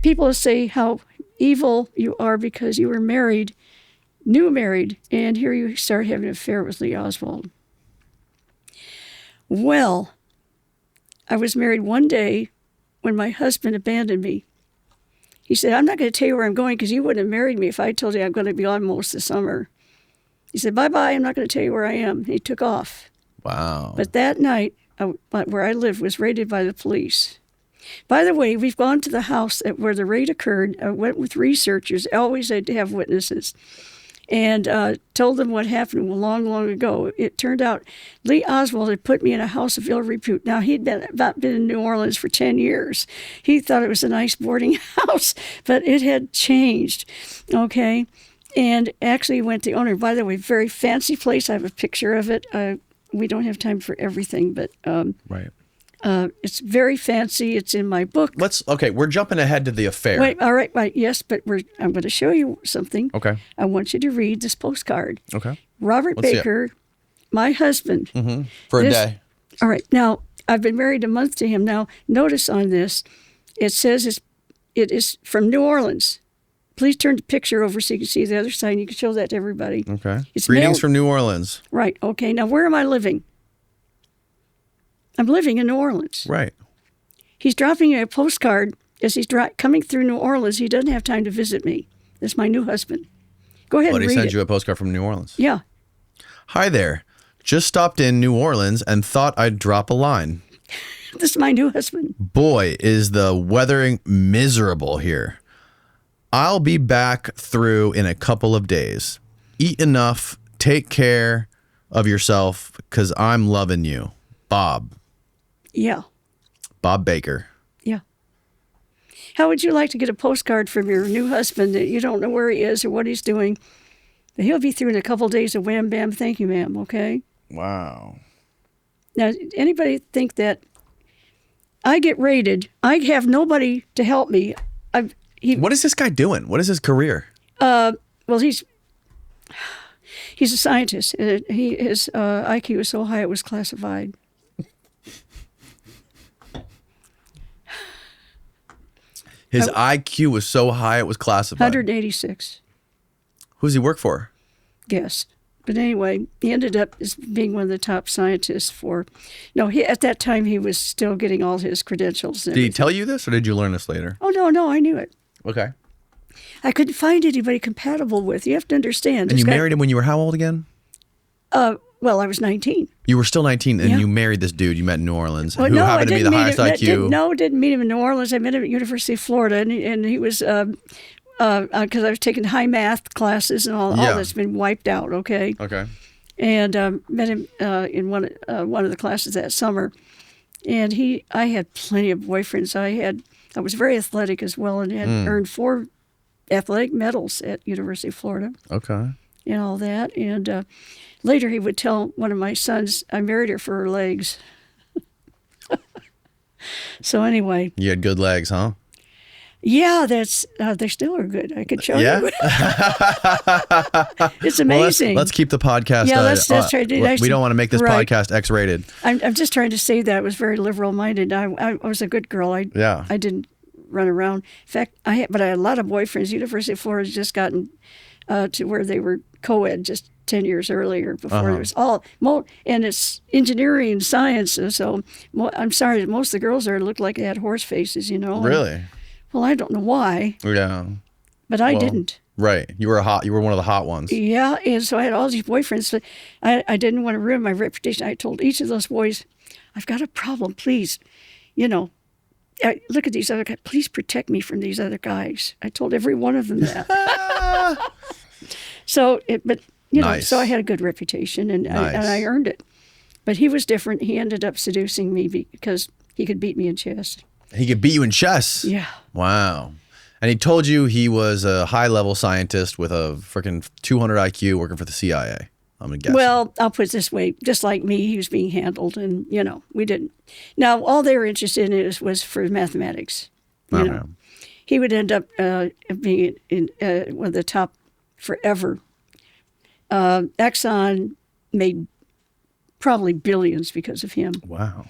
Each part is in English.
people say how evil you are because you were married, new married, and here you start having an affair with Lee Oswald. Well, I was married one day when my husband abandoned me. He said, I'm not going to tell you where I'm going because you wouldn't have married me if I told you I'm going to be gone most of the summer. He said, bye-bye, I'm not going to tell you where I am. He took off. Wow. But that night, where I lived was raided by the police. By the way, we've gone to the house where the raid occurred. I went with researchers. I always had to have witnesses. And told them what happened long, long ago. It turned out Lee Oswald had put me in a house of ill repute. Now, he'd been in New Orleans for 10 years. He thought it was a nice boarding house, but it had changed, okay? And actually went to the owner. By the way, very fancy place. I have a picture of it. We don't have time for everything, but right. It's very fancy. It's in my book. Okay, we're jumping ahead to the affair. Wait, all right, yes, but I'm going to show you something. Okay. I want you to read this postcard. Okay. Robert Baker, my husband. Mm-hmm. For a day. All right. Now, I've been married a month to him. Now, notice on this, it says it is from New Orleans. Please turn the picture over so you can see the other side, and you can show that to everybody. Okay. It's Greetings from New Orleans. Right. Okay. Now, where am I living? I'm living in New Orleans. Right. He's dropping me a postcard as he's coming through New Orleans. He doesn't have time to visit me. That's my new husband. Go ahead and read it. But he sends you a postcard from New Orleans. Yeah. Hi there. Just stopped in New Orleans and thought I'd drop a line. This is my new husband. Boy, is the weathering miserable here. I'll be back through in a couple of days. Eat enough. Take care of yourself because I'm loving you. Bob. Yeah. Bob Baker. Yeah. How would you like to get a postcard from your new husband that you don't know where he is or what he's doing? But he'll be through in a couple of days of wham, bam, thank you, ma'am, okay? Wow. Now, anybody think that I get raided, I have nobody to help me. What is this guy doing? What is his career? Well, he's a scientist. His IQ was so high it was classified. His IQ was so high it was classified. 186. Who does he work for? Guess. But anyway, he ended up as being one of the top scientists at that time he was still getting all his credentials. Did he tell you this or did you learn this later? Oh, no, I knew it. Okay. I couldn't find anybody compatible with. You have to understand. And you married him when you were how old again? Well, I was 19. You were still 19 and Yeah. you married this dude you met in New Orleans who No, happened to be the highest IQ. Didn't meet him in New Orleans. I met him at University of Florida, and he was, because I was taking high math classes and all that's been wiped out, okay? Okay. And met him in one of the classes that summer. And I had plenty of boyfriends. I was very athletic as well and had earned 4 athletic medals at University of Florida. Okay. And all that. And later he would tell one of my sons, I married her for her legs. So anyway. You had good legs, huh? Yeah, they still are good. I could show you. It's amazing. Well, let's keep the podcast. Yeah, let's try to. We don't want to make this podcast X-rated. I'm just trying to say that I was very liberal-minded. I was a good girl. I didn't run around. In fact, I had a lot of boyfriends. University of Florida had just gotten to where they were co-ed just 10 years earlier before it was and it's engineering and science. So I'm sorry, most of the girls there looked like they had horse faces, Really? Well, I don't know why. Yeah. But I didn't. Right. You were one of the hot ones. Yeah, and so I had all these boyfriends, but I didn't want to ruin my reputation. I told each of those boys, I've got a problem, please. Look at these other guys. Please protect me from these other guys. I told every one of them that. So I had a good reputation, and I earned it. But he was different. He ended up seducing me because he could beat me in chess. He could beat you in chess? Yeah. Wow. And he told you he was a high-level scientist with a freaking 200 IQ working for the CIA. I'm going to guess. Well, I'll put it this way. Just like me, he was being handled, and, we didn't. Now, all they were interested in was for mathematics. You know. He would end up being in one of the top forever. Exxon made probably billions because of him. Wow.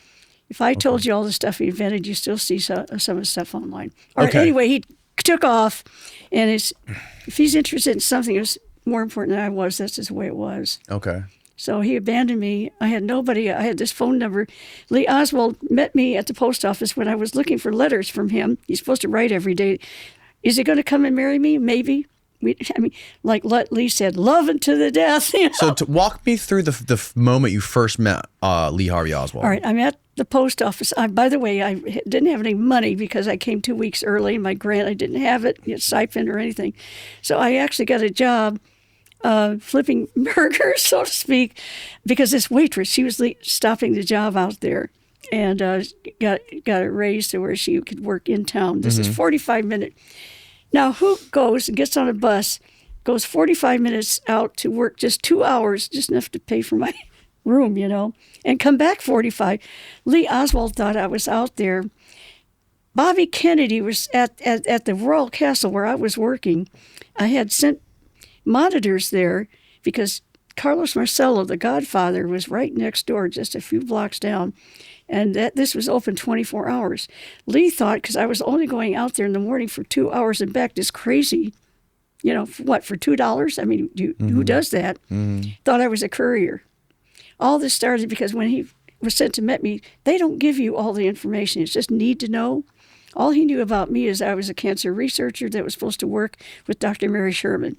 If I told you all the stuff he invented, you still see some of the stuff online. Okay. Anyway, took off. And if he's interested in something that was more important than I was, that's just the way it was. Okay. So he abandoned me. I had nobody. I had this phone number. Lee Oswald met me at the post office when I was looking for letters from him. He's supposed to write every day. Is he going to come and marry me? Maybe. Like Lee said, love unto the death. You know? So to walk me through the moment you first met Lee Harvey Oswald. All right, I'm at the post office. By the way, I didn't have any money because I came 2 weeks early. My grant, I didn't have it, stipend or anything. So I actually got a job flipping burgers, so to speak, because this waitress, she was stopping the job out there and got a raise to where she could work in town. This is 45 minutes. Now, who goes and gets on a bus, goes 45 minutes out to work just 2 hours, just enough to pay for my room, and come back 45? Lee Oswald thought I was out there. Bobby Kennedy was at the Royal Castle where I was working. I had sent monitors there because Carlos Marcello, the Godfather, was right next door, just a few blocks down. And this was open 24 hours. Lee thought, because I was only going out there in the morning for 2 hours and back, this crazy, for what, for $2? I mean, who does that? Thought I was a courier. All this started because when he was sent to meet me, they don't give you all the information. It's just need to know. All he knew about me is I was a cancer researcher that was supposed to work with Dr. Mary Sherman.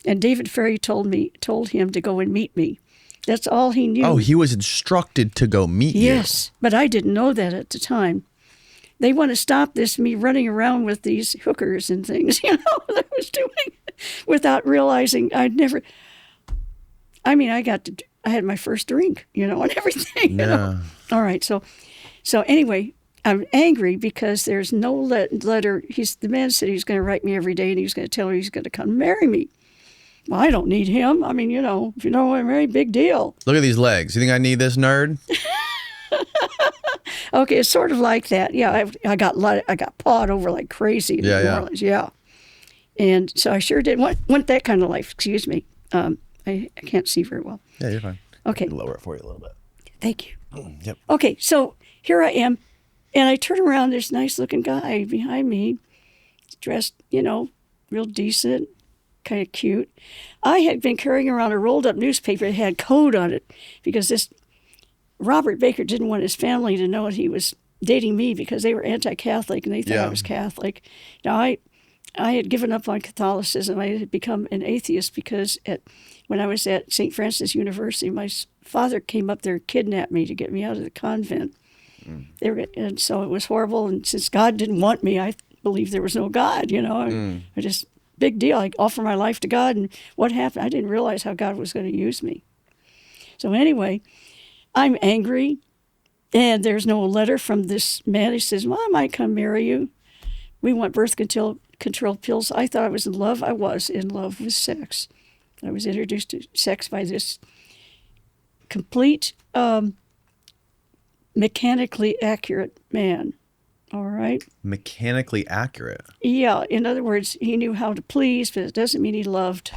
And David Ferry told him to go and meet me. That's all he knew. Oh, he was instructed to go meet you. Yes, but I didn't know that at the time. They want to stop me running around with these hookers and things, that I was doing without realizing I had my first drink, and everything. Yeah. All right, so anyway, I'm angry because there's no letter. The man said he's going to write me every day and he's going to tell me he's going to come marry me. Well, I don't need him. I mean, if you know I'm married, big deal. Look at these legs. You think I need this nerd? Okay, it's sort of like that. Yeah, I got pawed over like crazy in New Orleans. Yeah. And so I sure did want that kind of life. Excuse me. I can't see very well. Yeah, you're fine. Okay. Lower it for you a little bit. Thank you. Yep. Okay, so here I am, and I turn around. There's a nice-looking guy behind me, dressed, real decent, kind of cute. I had been carrying around a rolled-up newspaper that had code on it because this Robert Baker didn't want his family to know that he was dating me because they were anti-Catholic and they thought I was Catholic. Now, I had given up on Catholicism. I had become an atheist because when I was at St. Francis University, my father came up there and kidnapped me to get me out of the convent. And so it was horrible. And since God didn't want me, I believed there was no God, I just, big deal. I offer my life to God. And what happened? I didn't realize how God was going to use me. So anyway, I'm angry. And there's no letter from this man. He says, well, I might come marry you. We want birth control pills. I thought I was in love. I was in love with sex. I was introduced to sex by this complete, mechanically accurate man. All right? Mechanically accurate? Yeah. In other words, he knew how to please, but it doesn't mean he loved.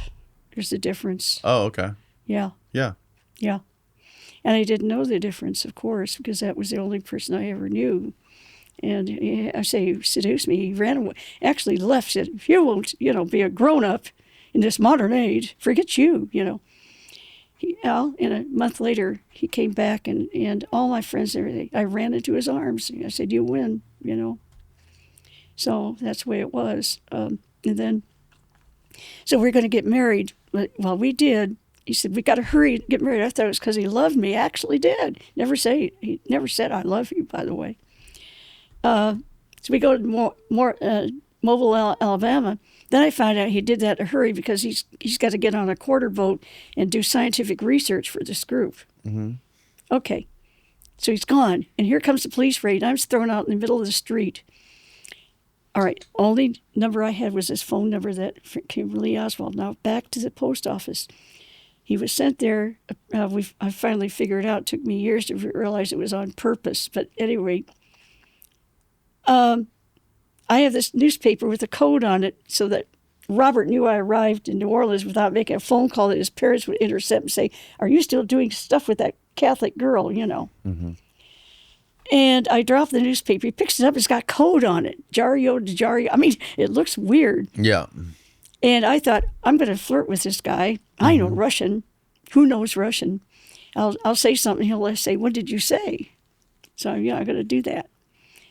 There's a difference. Oh, okay. Yeah. Yeah. Yeah. And I didn't know the difference, of course, because that was the only person I ever knew. And I say he seduced me. He ran away, actually left, said, if you won't, be a grown-up in this modern age, forget you, And a month later, he came back, and all my friends and everything, I ran into his arms. I said, you win, So that's the way it was. And then, so we're going to get married. Well, we did. He said, we got to hurry and get married. I thought it was because he loved me. Actually did. He never said, I love you, by the way. So we go to Mobile, Alabama. Then I found out he did that in a hurry because he's got to get on a quarter boat and do scientific research for this group. Mm-hmm. Okay. So he's gone. And here comes the police raid. I was thrown out in the middle of the street. All right. Only number I had was this phone number that came from Lee Oswald. Now back to the post office. He was sent there. I finally figured it out. It took me years to realize it was on purpose. But anyway, I have this newspaper with a code on it so that Robert knew I arrived in New Orleans without making a phone call that his parents would intercept and say, are you still doing stuff with that Catholic girl, Mm-hmm. And I drop the newspaper. He picks it up. It's got code on it. Jario to Jario. I mean, it looks weird. Yeah. And I thought, I'm going to flirt with this guy. I know Russian. Who knows Russian? I'll say something. He'll say, what did you say? So, yeah, I'm going to do that.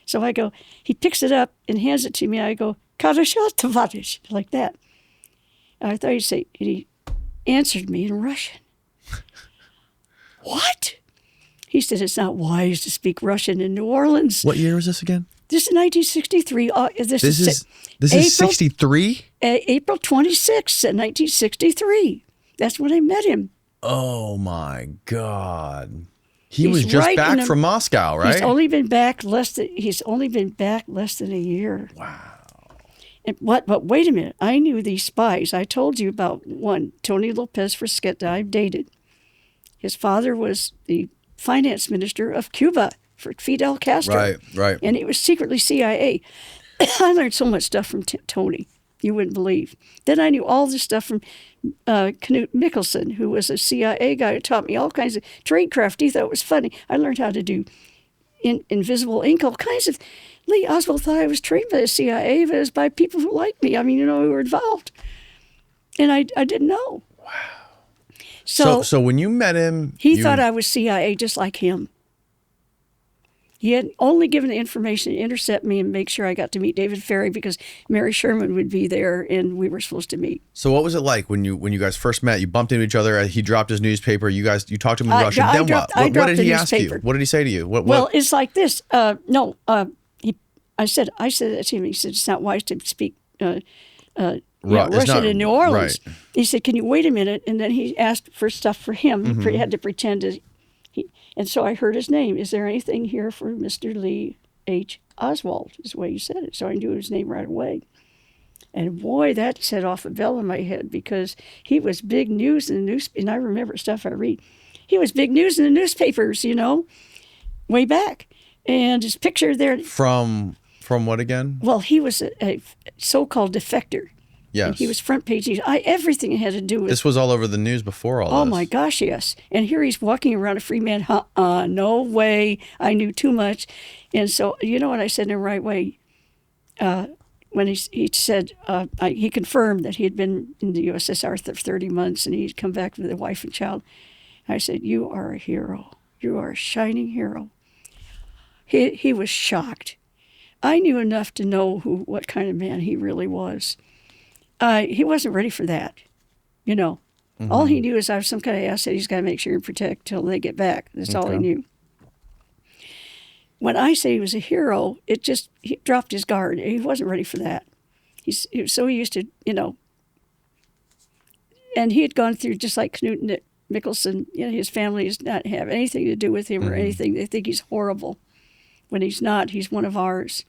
So I go, he picks it up and hands it to me. I go, Karasha Tavarish, like that. And I thought he'd say, and he answered me in Russian. What? He said, it's not wise to speak Russian in New Orleans. What year was this again? This is 1963. This is 63? April 26th, 1963. That's when I met him. Oh, my God. He was He's just right back from Moscow, right? He's only been back less than a year. Wow. But wait a minute. I knew these spies. I told you about one, Tony Lopez Fresqueta, I've dated. His father was the finance minister of Cuba for Fidel Castro. Right. And he was secretly CIA. I learned so much stuff from Tony, you wouldn't believe. Then I knew all this stuff from Knut Mickelson, who was a CIA guy who taught me all kinds of tradecraft. He thought it was funny. I learned how to do invisible ink, all kinds of. Lee Oswald thought I was trained by the CIA, but it was by people who liked me. I mean, who were involved. And I didn't know. Wow. So when you met him, he thought I was CIA just like him. He had only given the information to intercept me and make sure I got to meet David Ferry because Mary Sherman would be there and we were supposed to meet. So what was it like when you guys first met? You bumped into each other. He dropped his newspaper. You talked to him in Russian. Then what? What did he ask you? What did he say to you? Well, it's like this. I said that to him. He said it's not wise to speak Russian in New Orleans. Right. He said, "Can you wait a minute?" And then he asked for stuff for him. He had to pretend to. And so I heard his name. Is there anything here for Mr. Lee H. Oswald? Is the way you said it. So I knew his name right away. And boy, that set off a bell in my head because he was big news in the newspaper. And I remember stuff I read. He was big news in the newspapers, way back. And his picture there. From what again? Well, he was a so-called defector. Yes. And he was front page news. Everything had to do with. This was all over the news before all this. Oh my gosh, yes. And here he's walking around a free man. No way. I knew too much. And so, you know what I said in the right way? When he said, he confirmed that he had been in the USSR for 30 months and he'd come back with a wife and child. I said, you are a hero. You are a shining hero. He was shocked. I knew enough to know what kind of man he really was. He wasn't ready for that, All he knew is I was some kind of asset he's got to make sure and protect till they get back. That's all he knew. When I say he was a hero, he dropped his guard. He wasn't ready for that. He was so used to, and he had gone through just like Knut Mickelson. His family does not have anything to do with him or anything. They think he's horrible. When he's not, he's one of ours.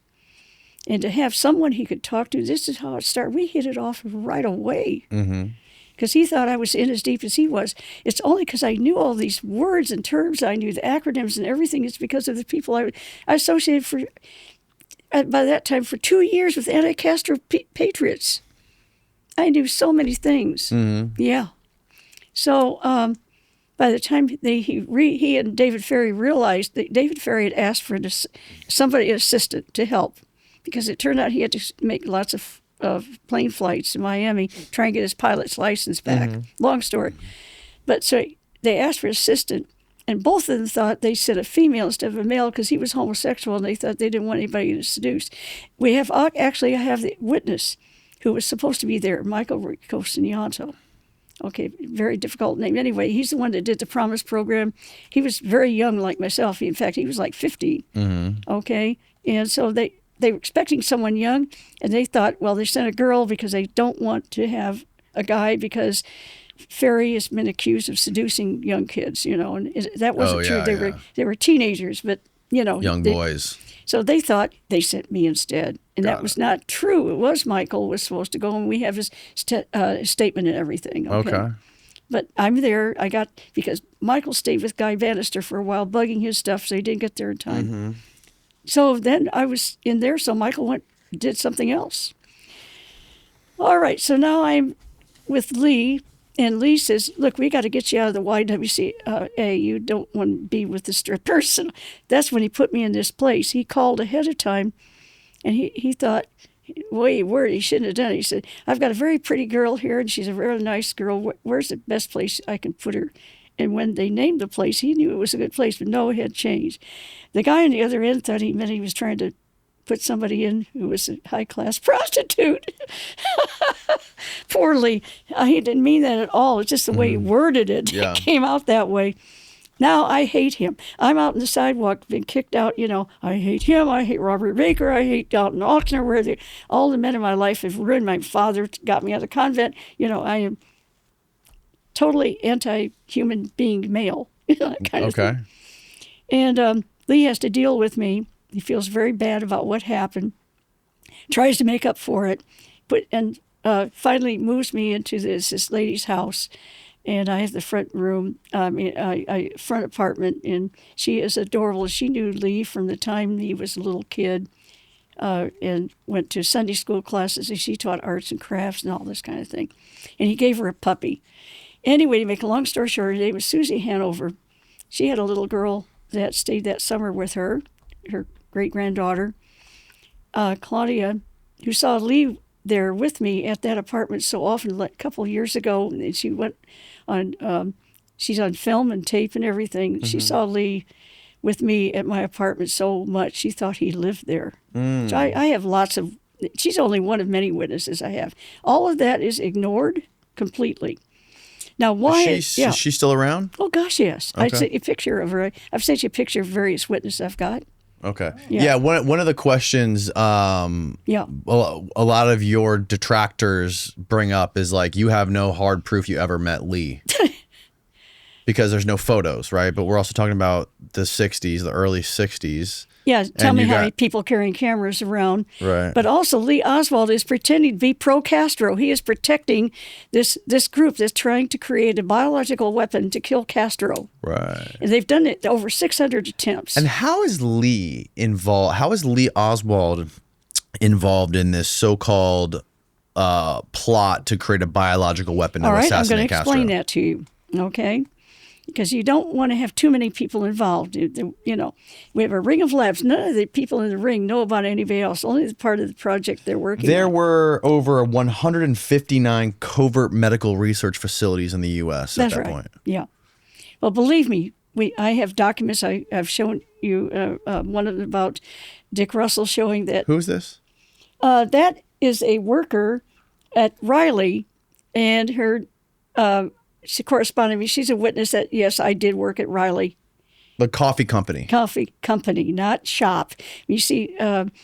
And to have someone he could talk to, this is how it started. We hit it off right away. Because he thought I was in as deep as he was. It's only because I knew all these words and terms. I knew the acronyms and everything. It's because of the people I associated by that time for 2 years with anti-Castro patriots. I knew so many things. Yeah. So by the time he and David Ferry realized that David Ferry had asked for an assistant to help. Because it turned out he had to make lots of plane flights to Miami, try and get his pilot's license back. Long story. But so they asked for an assistant, and both of them thought they sent a female instead of a male because he was homosexual, and they thought they didn't want anybody to seduce. I have the witness who was supposed to be there, Michael Costanianto. Okay, very difficult name. Anyway, he's the one that did the Promise program. He was very young like myself. In fact, he was like 50. Okay, and so they were expecting someone young, and they thought, well, they sent a girl because they don't want to have a guy because Ferry has been accused of seducing young kids, and that wasn't true. They were teenagers, but, young boys. So they thought they sent me instead, and that was not true. It was Michael was supposed to go, and we have his statement and everything. Okay. But I'm there. Because Michael stayed with Guy Bannister for a while, bugging his stuff, so he didn't get there in time. So then I was in there, so Michael did something else. All right, so now I'm with Lee, And Lee says, look, we got to get you out of the YWCA. You don't want to be with the strippers. And that's when he put me in this place. He called ahead of time, and he thought, wait, word, he shouldn't have done it. He said, I've got a very pretty girl here, and she's a very nice girl. Where's the best place I can put her? And when they named the place, he knew it was a good place, but no, it had changed. The guy on the other end thought he meant he was trying to put somebody in who was a high-class prostitute. Poorly. He didn't mean that at all. It's just the way he worded it. Yeah. It came out that way. Now I hate him. I'm out on the sidewalk, been kicked out, I hate him. I hate Robert Baker. I hate Dalton Alkner, where all the men in my life have ruined. My father got me out of the convent. I am totally anti-human being male. That kind of thing. And Lee has to deal with me. He feels very bad about what happened, tries to make up for it, and finally moves me into this lady's house. And I have the front room, front apartment, and she is adorable. She knew Lee from the time he was a little kid, and went to Sunday school classes, and she taught arts and crafts and all this kind of thing. And he gave her a puppy. Anyway, to make a long story short, her name was Susie Hanover. She had a little girl that stayed that summer with her great-granddaughter, Claudia, who saw Lee there with me at that apartment so often. A couple of years ago, and she went on, she's on film and tape and everything. Mm-hmm. She saw Lee with me at my apartment so much, she thought he lived there. Mm. So I have she's only one of many witnesses I have. All of that is ignored completely. Now, why? Is she still around? Oh, gosh, yes. Okay. I'd sent you a picture of her. I've sent you a picture of various witnesses I've got. Okay. Yeah. One of the questions a lot of your detractors bring up is like, you have no hard proof you ever met Lee. Because there's no photos, right? But we're also talking about the 60s, the early 60s. Yeah, tell me how many people carrying cameras around. Right. But also, Lee Oswald is pretending to be pro-Castro. He is protecting this group that's trying to create a biological weapon to kill Castro. Right. And they've done it over 600 attempts. And how is Lee involved? How is Lee Oswald involved in this so-called plot to create a biological weapon to assassinate Castro? I'm going to explain that to you, okay? Because you don't want to have too many people involved. We have a ring of labs. None of the people in the ring know about anybody else. Only the part of the project they're working on. There were over 159 covert medical research facilities in the U.S. at that point. Yeah. Well, believe me, I have documents. I've shown you one of them about Dick Russell showing that. Who's this? That is a worker at Riley, and her... she corresponded with me. She's a witness that, yes, I did work at Riley. The coffee company. Coffee company, not shop. You see,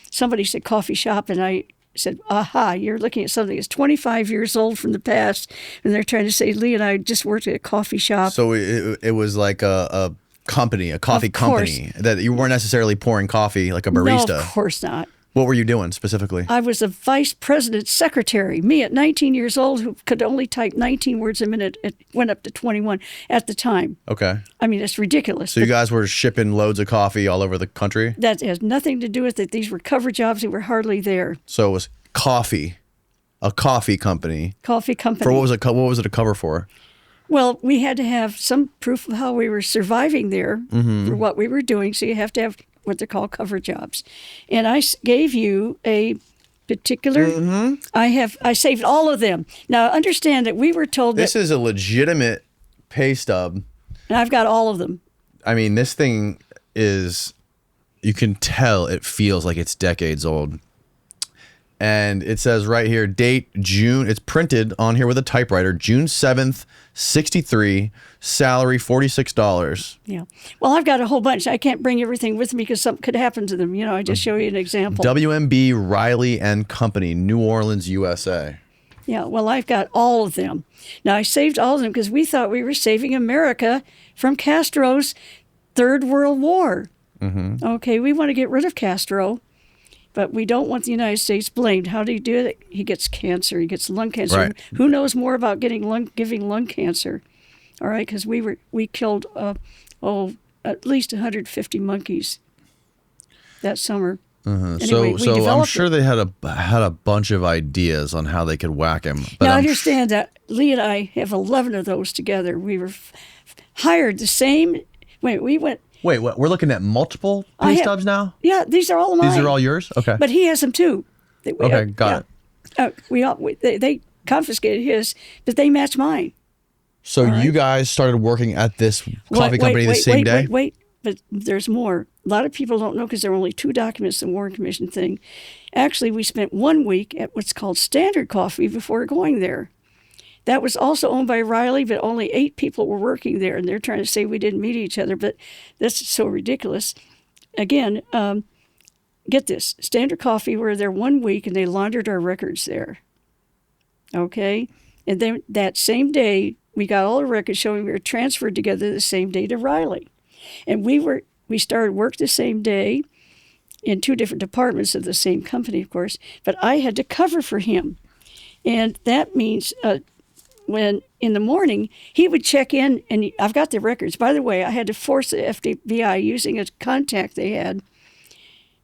somebody said coffee shop, and I said, aha, you're looking at something that's 25 years old from the past, and they're trying to say, Lee and I just worked at a coffee shop. So it was like a company, a coffee company, that you weren't necessarily pouring coffee like a barista. No, of course not. What were you doing specifically? I was a vice president's secretary. Me at 19 years old, who could only type 19 words a minute, it went up to 21 at the time. Okay. I mean, it's ridiculous. So you guys were shipping loads of coffee all over the country? That has nothing to do with it. These were cover jobs that were hardly there. So it was coffee, a coffee company. Coffee company. For what was it a cover for? Well, we had to have some proof of how we were surviving there for what we were doing. So you have to have what they're called cover jobs. And I gave you a particular, I saved all of them. Now, understand that we were told this is a legitimate pay stub. And I've got all of them. I mean, this thing is, you can tell it feels like it's decades old. And it says right here, date June, it's printed on here with a typewriter, June 7th, 63, salary $46. Yeah. Well, I've got a whole bunch. I can't bring everything with me because something could happen to them. I just show you an example. WMB Riley and Company, New Orleans, USA. Yeah, well, I've got all of them. Now, I saved all of them because we thought we were saving America from Castro's Third World War. Mm-hmm. Okay, we want to get rid of Castro. But we don't want the United States blamed. How do you do it? He gets cancer. He gets lung cancer. Right. Who knows more about giving lung cancer? All right, because we killed at least 150 monkeys that summer. Anyway, So I'm developed sure it. they had a bunch of ideas on how they could whack him. But Now, I understand that Lee and I have 11 of those together. We were hired the same. We went. Wait, what? We're looking at multiple pay stubs now? Yeah, these are all mine. These are all yours? Okay. But he has them too. Okay, got it. They confiscated his, but they match mine. So you guys started working at this coffee company the same day? Wait. But there's more. A lot of people don't know because there are only 2 documents in the Warren Commission thing. Actually, we spent 1 week at what's called Standard Coffee before going there. That was also owned by Riley, but only 8 people were working there, and they're trying to say we didn't meet each other, but that's so ridiculous. Again, get this. Standard Coffee were there 1 week, and they laundered our records there. Okay? And then that same day, we got all the records showing we were transferred together the same day to Riley. And we started work the same day in 2 different departments of the same company, of course, but I had to cover for him. And that means when in the morning, he would check in, and I've got the records. By the way, I had to force the FBI using a contact they had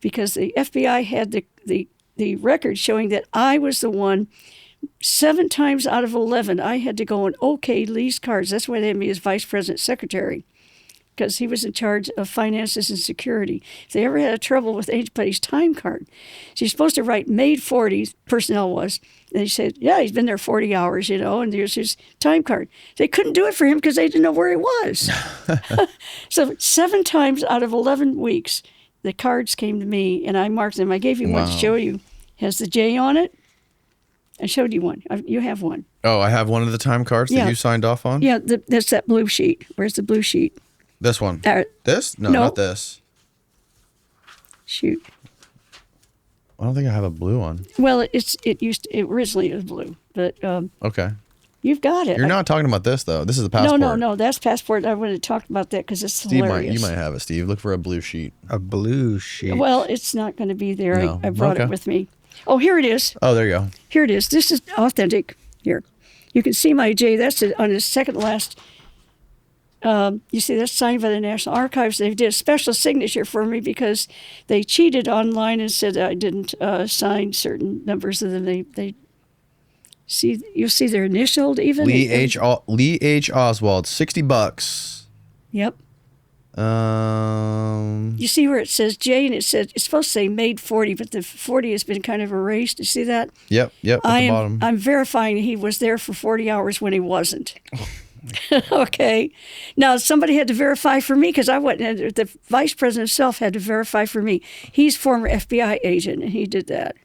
because the FBI had the records showing that I was the one. 7 times out of 11, I had to go and okay Lee's cards. That's why they had me as vice president secretary, because he was in charge of finances and security. If they ever had trouble with anybody's time card, she's supposed to write made 40, personnel was. And they said, yeah, he's been there 40 hours, and there's his time card. They couldn't do it for him because they didn't know where he was. So 7 times out of 11 weeks, the cards came to me, and I marked them. I gave you one to show you. Has the J on it. I showed you one. You have one. Oh, I have one of the time cards that you signed off on? Yeah, that's that blue sheet. Where's the blue sheet? This one. This? No, not this. Shoot. I don't think I have a blue one. Well, it originally was blue, but okay. You've got it. You're not talking about this though. This is the passport. No. That's passport. I would have talked about that because it's hilarious. You might have it, Steve. Look for a blue sheet. A blue sheet. Well, it's not going to be there. No. I brought it with me. Oh, here it is. Oh, there you go. Here it is. This is authentic. Here, you can see my J. That's on the second last. You see, that's signed by the National Archives. They did a special signature for me because they cheated online and said I didn't sign certain numbers of them. They see, you'll see they're initialed even. Lee H. Oswald, $60. Yep. You see where it says J, and it's supposed to say made 40, but the 40 has been kind of erased. You see that? Yep. At the bottom. I'm verifying he was there for 40 hours when he wasn't. Okay. Now, somebody had to verify for me because I went, and the vice president himself had to verify for me. He's former FBI agent, and he did that.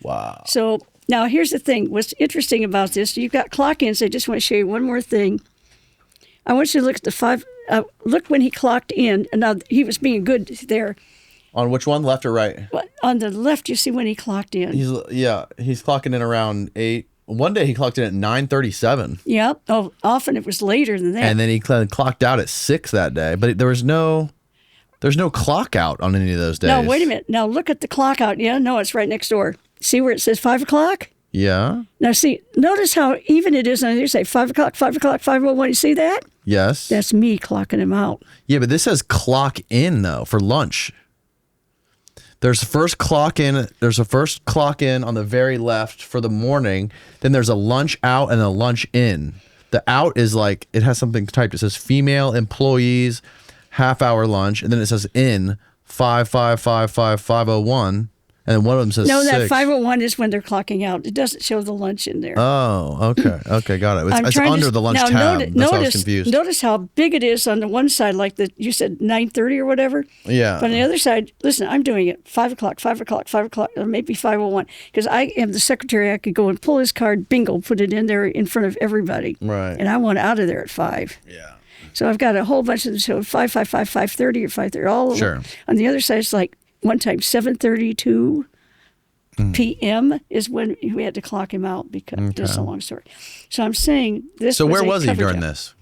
Wow. So now here's the thing. What's interesting about this, you've got clock-ins. I just want to show you one more thing. I want you to look at the 5. Look when he clocked in. And now he was being good there. On which one, left or right? On the left, you see when he clocked in. He's clocking in around 8. One day he clocked in at 9:37. Yep. Oh, often it was later than that. And then he clocked out at 6 that day. But there's no clock out on any of those days. No, wait a minute. Now look at the clock out. Yeah, no, it's right next door. See where it says 5 o'clock? Yeah. Now see, notice how even it is on there. Say 5 o'clock, 5:01. You see that? Yes. That's me clocking him out. Yeah, but this says clock in though for lunch. There's a first clock in. There's a first clock in on the very left for the morning. Then there's a lunch out and a lunch in. The out is like it has something typed. It says female employees, half-hour lunch, and then it says in 5:05:05:501. And then one of them says no, 6. that 5:01 is when they're clocking out. It doesn't show the lunch in there. Oh, okay, got it. It's under the lunch tab. That's why I was confused. Notice how big it is on the one side, like you said 9:30 or whatever. Yeah. But on the other side, listen, I'm doing it 5 o'clock, or maybe 5:01, because I am the secretary. I could go and pull his card, bingo, put it in there in front of everybody. Right. And I want out of there at 5. Yeah. So I've got a whole bunch of them. So 5:30 or 5:30, all of them. Sure. On the other side, it's like one time 7:32 p.m. is when we had to clock him out because it's a long story. So I'm saying this. So where was he cover during job. this?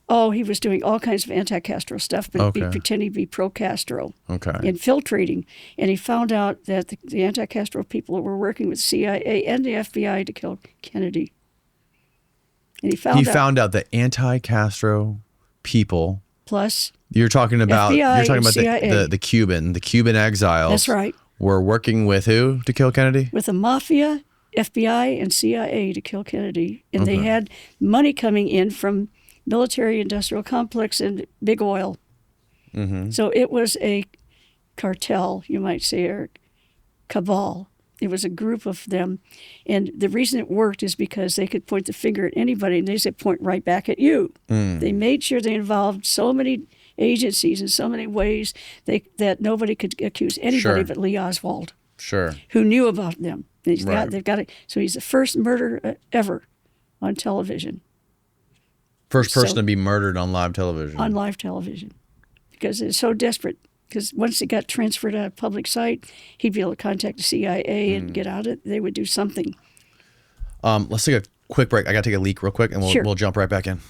Oh, he was doing all kinds of anti-Castro stuff, but Okay. pretending to be pro-Castro. Okay. Infiltrating. And he found out that the anti-Castro people were working with CIA and the FBI to kill Kennedy. And he found out that anti-Castro people. Plus. You're talking about FBI, the CIA. the Cuban exiles. That's right. were working with who to kill Kennedy? With the mafia, FBI, and CIA to kill Kennedy. And they had money coming in from military-industrial complex and big oil. Mm-hmm. So it was a cartel, you might say, or cabal. It was a group of them. And the reason it worked is because they could point the finger at anybody and they said, point right back at you. They made sure they involved so many agencies in so many ways that nobody could accuse anybody but Lee Oswald, who knew about them. They've got it. So he's the first murderer ever on television. First person to be murdered on live television. On live television. Because it's so desperate. Because once it got transferred out of public sight, he'd be able to contact the CIA and get out of it. They would do something. Let's take a quick break. I got to take a leak real quick, and we'll jump right back in.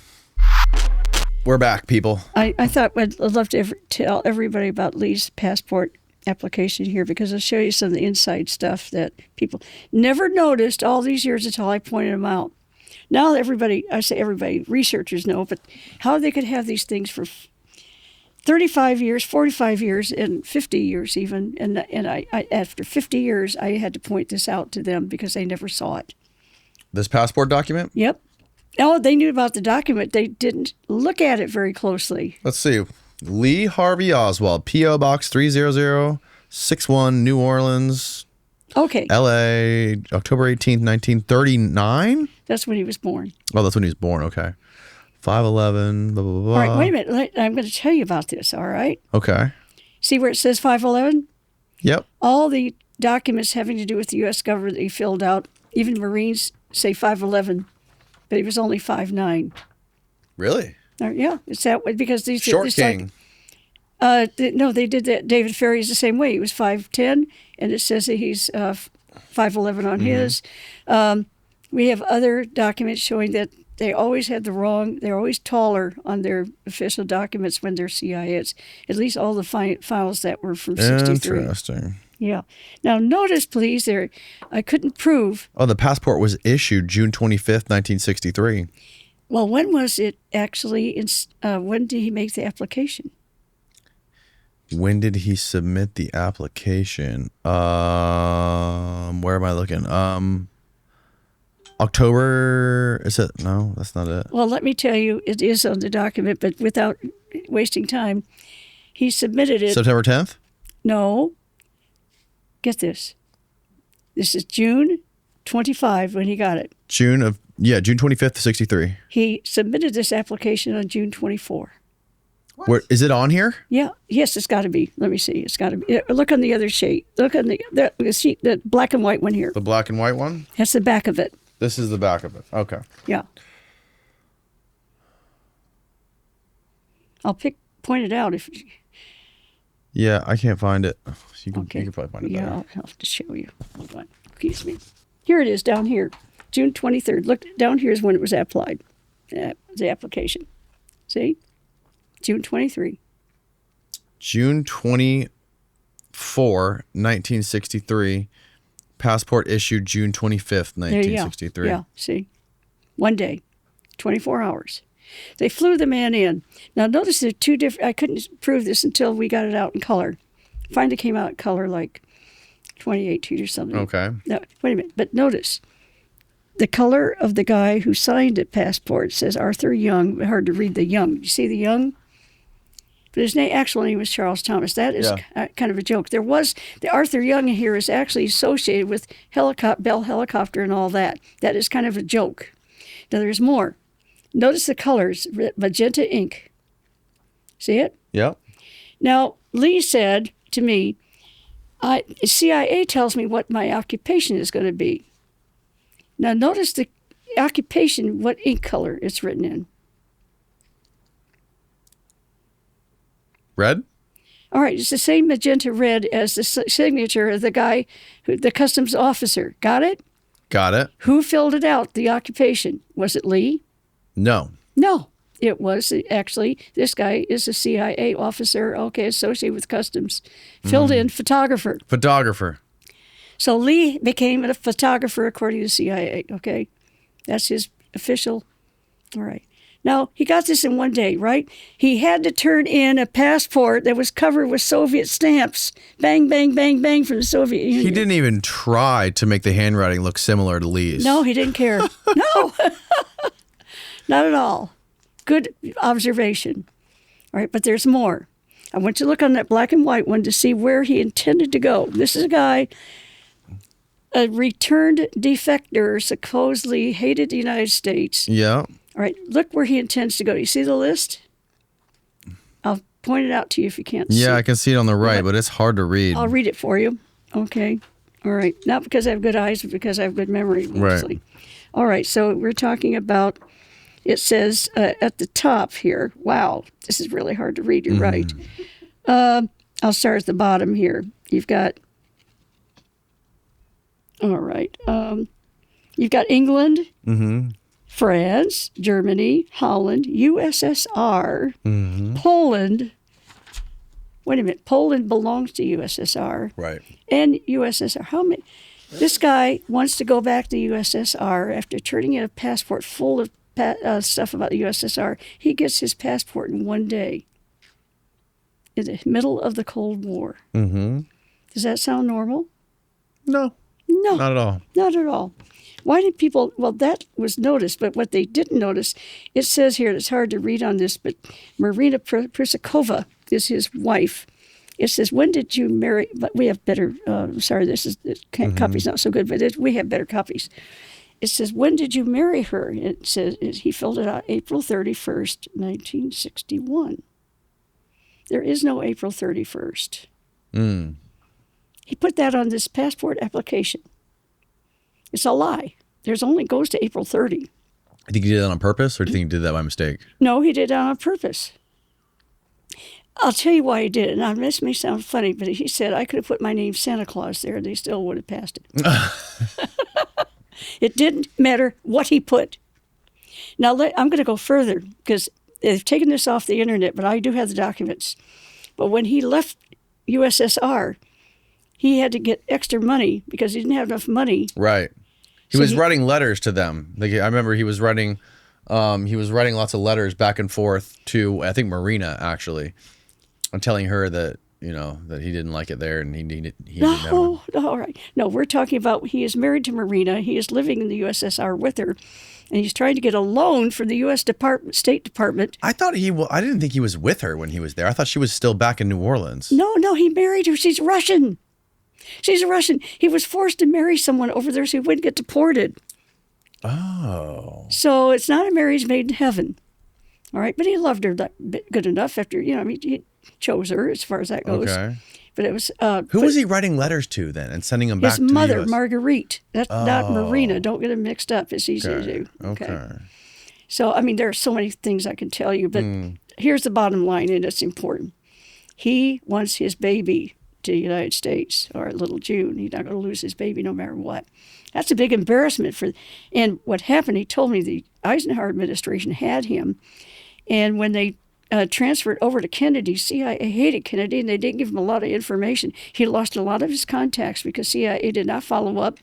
We're back, people. I thought I'd love to tell everybody about Lee's passport application here, because I'll show you some of the inside stuff that people never noticed all these years until I pointed them out. Now everybody, researchers know, but how they could have these things for 35 years, 45 years, and 50 years even. And I after 50 years, I had to point this out to them because they never saw it. This passport document? Yep. Oh, they knew about the document. They didn't look at it very closely. Let's see. Lee Harvey Oswald, P.O. Box 30061, New Orleans. Okay. L.A., October 18th, 1939? That's when he was born. Oh, that's when he was born. Okay. 5'11", blah, blah, blah. All right, wait a minute. I'm going to tell you about this, all right? Okay. See where it says 5'11"? Yep. All the documents having to do with the U.S. government that he filled out, even Marines say 5'11", but he was only 5'9". Really? Yeah, it's that way because these Short king. No, they did that. David Ferry's the same way. He was 5'10", and it says that he's 5'11" on his. We have other documents showing that they always had they're always taller on their official documents when they're CIAs. At least all the files that were from 63. Interesting. Yeah. Now notice, please, I couldn't prove. Oh, the passport was issued June 25th, 1963. Well, when was it actually? When did he make the application? When did he submit the application? Where am I looking? October, is it? No, that's not it. Well, let me tell you, it is on the document, but without wasting time, he submitted it. September 10th? No. Get this. This is June 25 when he got it. June 25th, 63. He submitted this application on June 24. Where is it on here? Yeah. Yes, it's got to be. Let me see. It's got to be. Look on the other sheet. Look on the sheet, the black and white one here. The black and white one? That's the back of it. This is the back of it. Okay. Yeah. I'll point it out if. Yeah, I can't find it. You can probably find it better. Yeah, I'll have to show you. Hold on. Excuse me. Here it is down here. June 23rd. Look, down here is when it was applied. The application. See? June 23. June 24, 1963. Passport issued June 25th, 1963. Yeah, see? One day. 24 hours. They flew the man in. Now, notice there are two different... I couldn't prove this until we got it out in color. Finally came out in color like 2018 or something. Okay. No, wait a minute. But notice, the color of the guy who signed the passport says Arthur Young. Hard to read the Young. You see the Young? But his actual name was Charles Thomas. That is kind of a joke. There was... The Arthur Young here is actually associated with Bell Helicopter and all that. That is kind of a joke. Now, there's more. Notice the colors, magenta ink. See it? Yep. Now, Lee said to me, CIA tells me what my occupation is going to be. Now, notice the occupation, what ink color it's written in. Red? All right, it's the same magenta red as the signature of the guy, the customs officer. Got it? Got it. Who filled it out, the occupation? Was it Lee? No. No. It was actually, this guy is a CIA officer, associated with customs. Filled in photographer. Photographer. So Lee became a photographer according to CIA, okay? That's his official. All right. Now, he got this in one day, right? He had to turn in a passport that was covered with Soviet stamps. Bang, bang, bang, bang from the Soviet Union. He didn't even try to make the handwriting look similar to Lee's. No, he didn't care. No, not at all. Good observation. All right, but there's more. I went to look on that black and white one to see where he intended to go. This is a guy, a returned defector, supposedly hated the United States. Yeah. All right, look where he intends to go. You see the list? I'll point it out to you if you can't see. Yeah, I can see it on the right, but it's hard to read. I'll read it for you. Okay. All right. Not because I have good eyes, but because I have good memory, mostly. Right. All right. So we're talking about, it says at the top here, wow, this is really hard to read. You're right. I'll start at the bottom here. You've got, all right. You've got England. Mm-hmm. France, Germany, Holland, USSR, Poland. Wait a minute. Poland belongs to USSR. Right. And USSR. How many? This guy wants to go back to USSR after turning in a passport full of stuff about the USSR. He gets his passport in one day. In the middle of the Cold War. Mm-hmm. Does that sound normal? No. No. Not at all. Not at all. Why did people, well, that was noticed, but what they didn't notice, it says here, it's hard to read on this, but Marina Prisakova is his wife. It says, when did you marry, but we have better, copy's not so good, but we have better copies. It says, when did you marry her? It says, he filled it out April 31st, 1961. There is no April 31st. He put that on this passport application. It's a lie. There's only goes to April 30. Do you think he did that on purpose, or do you think he did that by mistake? No, he did that on purpose. I'll tell you why he did it. Now, this may sound funny, but he said, I could have put my name Santa Claus there, and they still would have passed it. It didn't matter what he put. Now, I'm going to go further, because they've taken this off the internet, but I do have the documents. But when he left USSR, he had to get extra money because he didn't have enough money. Right. He was writing letters to them. Like, I remember he was writing lots of letters back and forth to, I think, Marina, actually, and telling her that, that he didn't like it there and he didn't have No, all right. No, we're talking about he is married to Marina. He is living in the USSR with her, and he's trying to get a loan from the U.S. State Department. I didn't think he was with her when he was there. I thought she was still back in New Orleans. No, he married her. She's Russian. She's a Russian. He was forced to marry someone over there so he wouldn't get deported. Oh. So it's not a marriage made in heaven. All right, but he loved her good enough after, he chose her as far as that goes. Okay. But it was... Who was he writing letters to then and sending them back to the His mother, US? Marguerite. That's not Marina. Don't get them mixed up. It's easy to do. Okay. So, there are so many things I can tell you, but here's the bottom line, and it's important. He wants his baby to the United States, or little June. He's not going to lose his baby no matter what. That's a big embarrassment and what happened, he told me the Eisenhower administration had him, and when they transferred over to Kennedy, CIA hated Kennedy, and they didn't give him a lot of information. He lost a lot of his contacts because CIA did not follow up,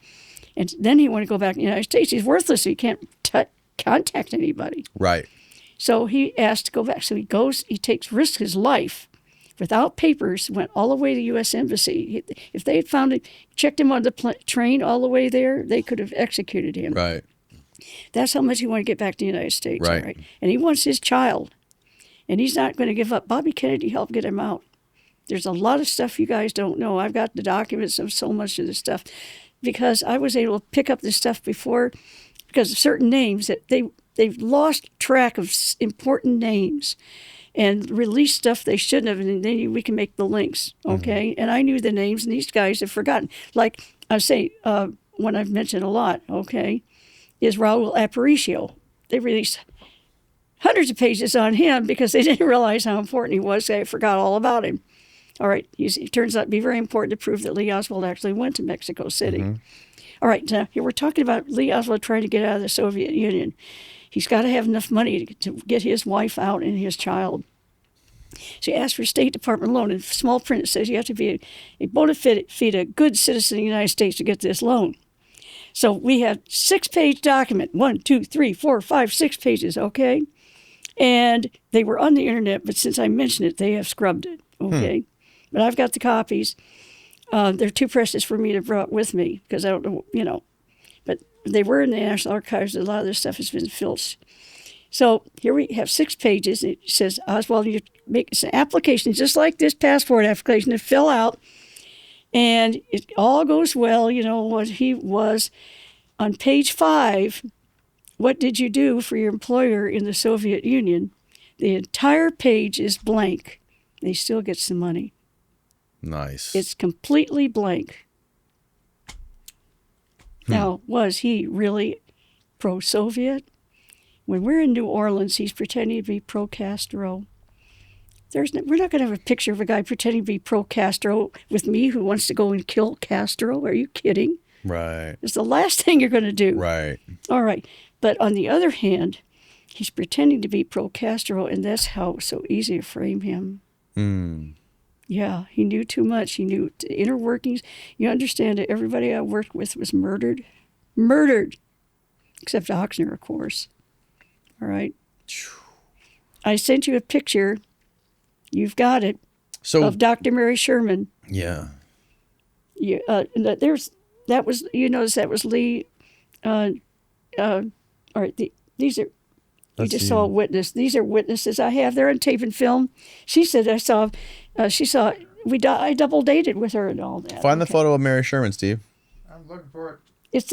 and then he wanted to go back to the United States. He's worthless. He can't contact anybody. Right. So he asked to go back. So he goes, he risks his life without papers, went all the way to the U.S. Embassy. If they had found him, checked him on the train all the way there, they could have executed him. Right. That's how much he wanted to get back to the United States. Right. Right? And he wants his child. And he's not going to give up. Bobby Kennedy helped get him out. There's a lot of stuff you guys don't know. I've got the documents of so much of this stuff because I was able to pick up this stuff before because of certain names that they've lost track of important names and release stuff they shouldn't have, and then we can make the links, okay? And I knew the names, and these guys have forgotten. Like I say, one I've mentioned a lot, okay, is Raul Aparicio. They released hundreds of pages on him because they didn't realize how important he was. They forgot all about him. All right, it turns out to be very important to prove that Lee Oswald actually went to Mexico City. All right, now here we're talking about Lee Oswald trying to get out of the Soviet Union. He's got to have enough money to get his wife out and his child. So he asked for State Department loan. In small print, it says you have to be a bona fide, a good citizen of the United States to get this loan. So we have 6-page document. 1, 2, 3, 4, 5, 6 pages, okay? And they were on the internet, but since I mentioned it, they have scrubbed it. Okay. But I've got the copies. They're too precious for me to brought with me because I don't know, but they were in the National Archives. A lot of this stuff has been filched. So here we have 6 pages. It says, Oswald, you make it's an application just like this passport application to fill out. And it all goes well, what he was. On page 5, what did you do for your employer in the Soviet Union? The entire page is blank. They still get some money. Nice. It's completely blank. Now, was he really pro-Soviet? When we're in New Orleans, he's pretending to be pro-Castro. We're not going to have a picture of a guy pretending to be pro-Castro with me who wants to go and kill Castro. Are you kidding? Right. It's the last thing you're going to do. Right. All right. But on the other hand, he's pretending to be pro-Castro, and that's how it was so easy to frame him. Yeah, he knew too much. He knew the inner workings. You understand that everybody I worked with was murdered. Murdered. Except Oxner, of course. All right. I sent you a picture. You've got it. Of Dr. Mary Sherman. Yeah. You notice that was Lee. All right. These are. You just saw a witness. These are witnesses I have. They're on tape and film. She said I saw. I double dated with her and all that. Find the photo of Mary Sherman, Steve. I'm looking for it. It's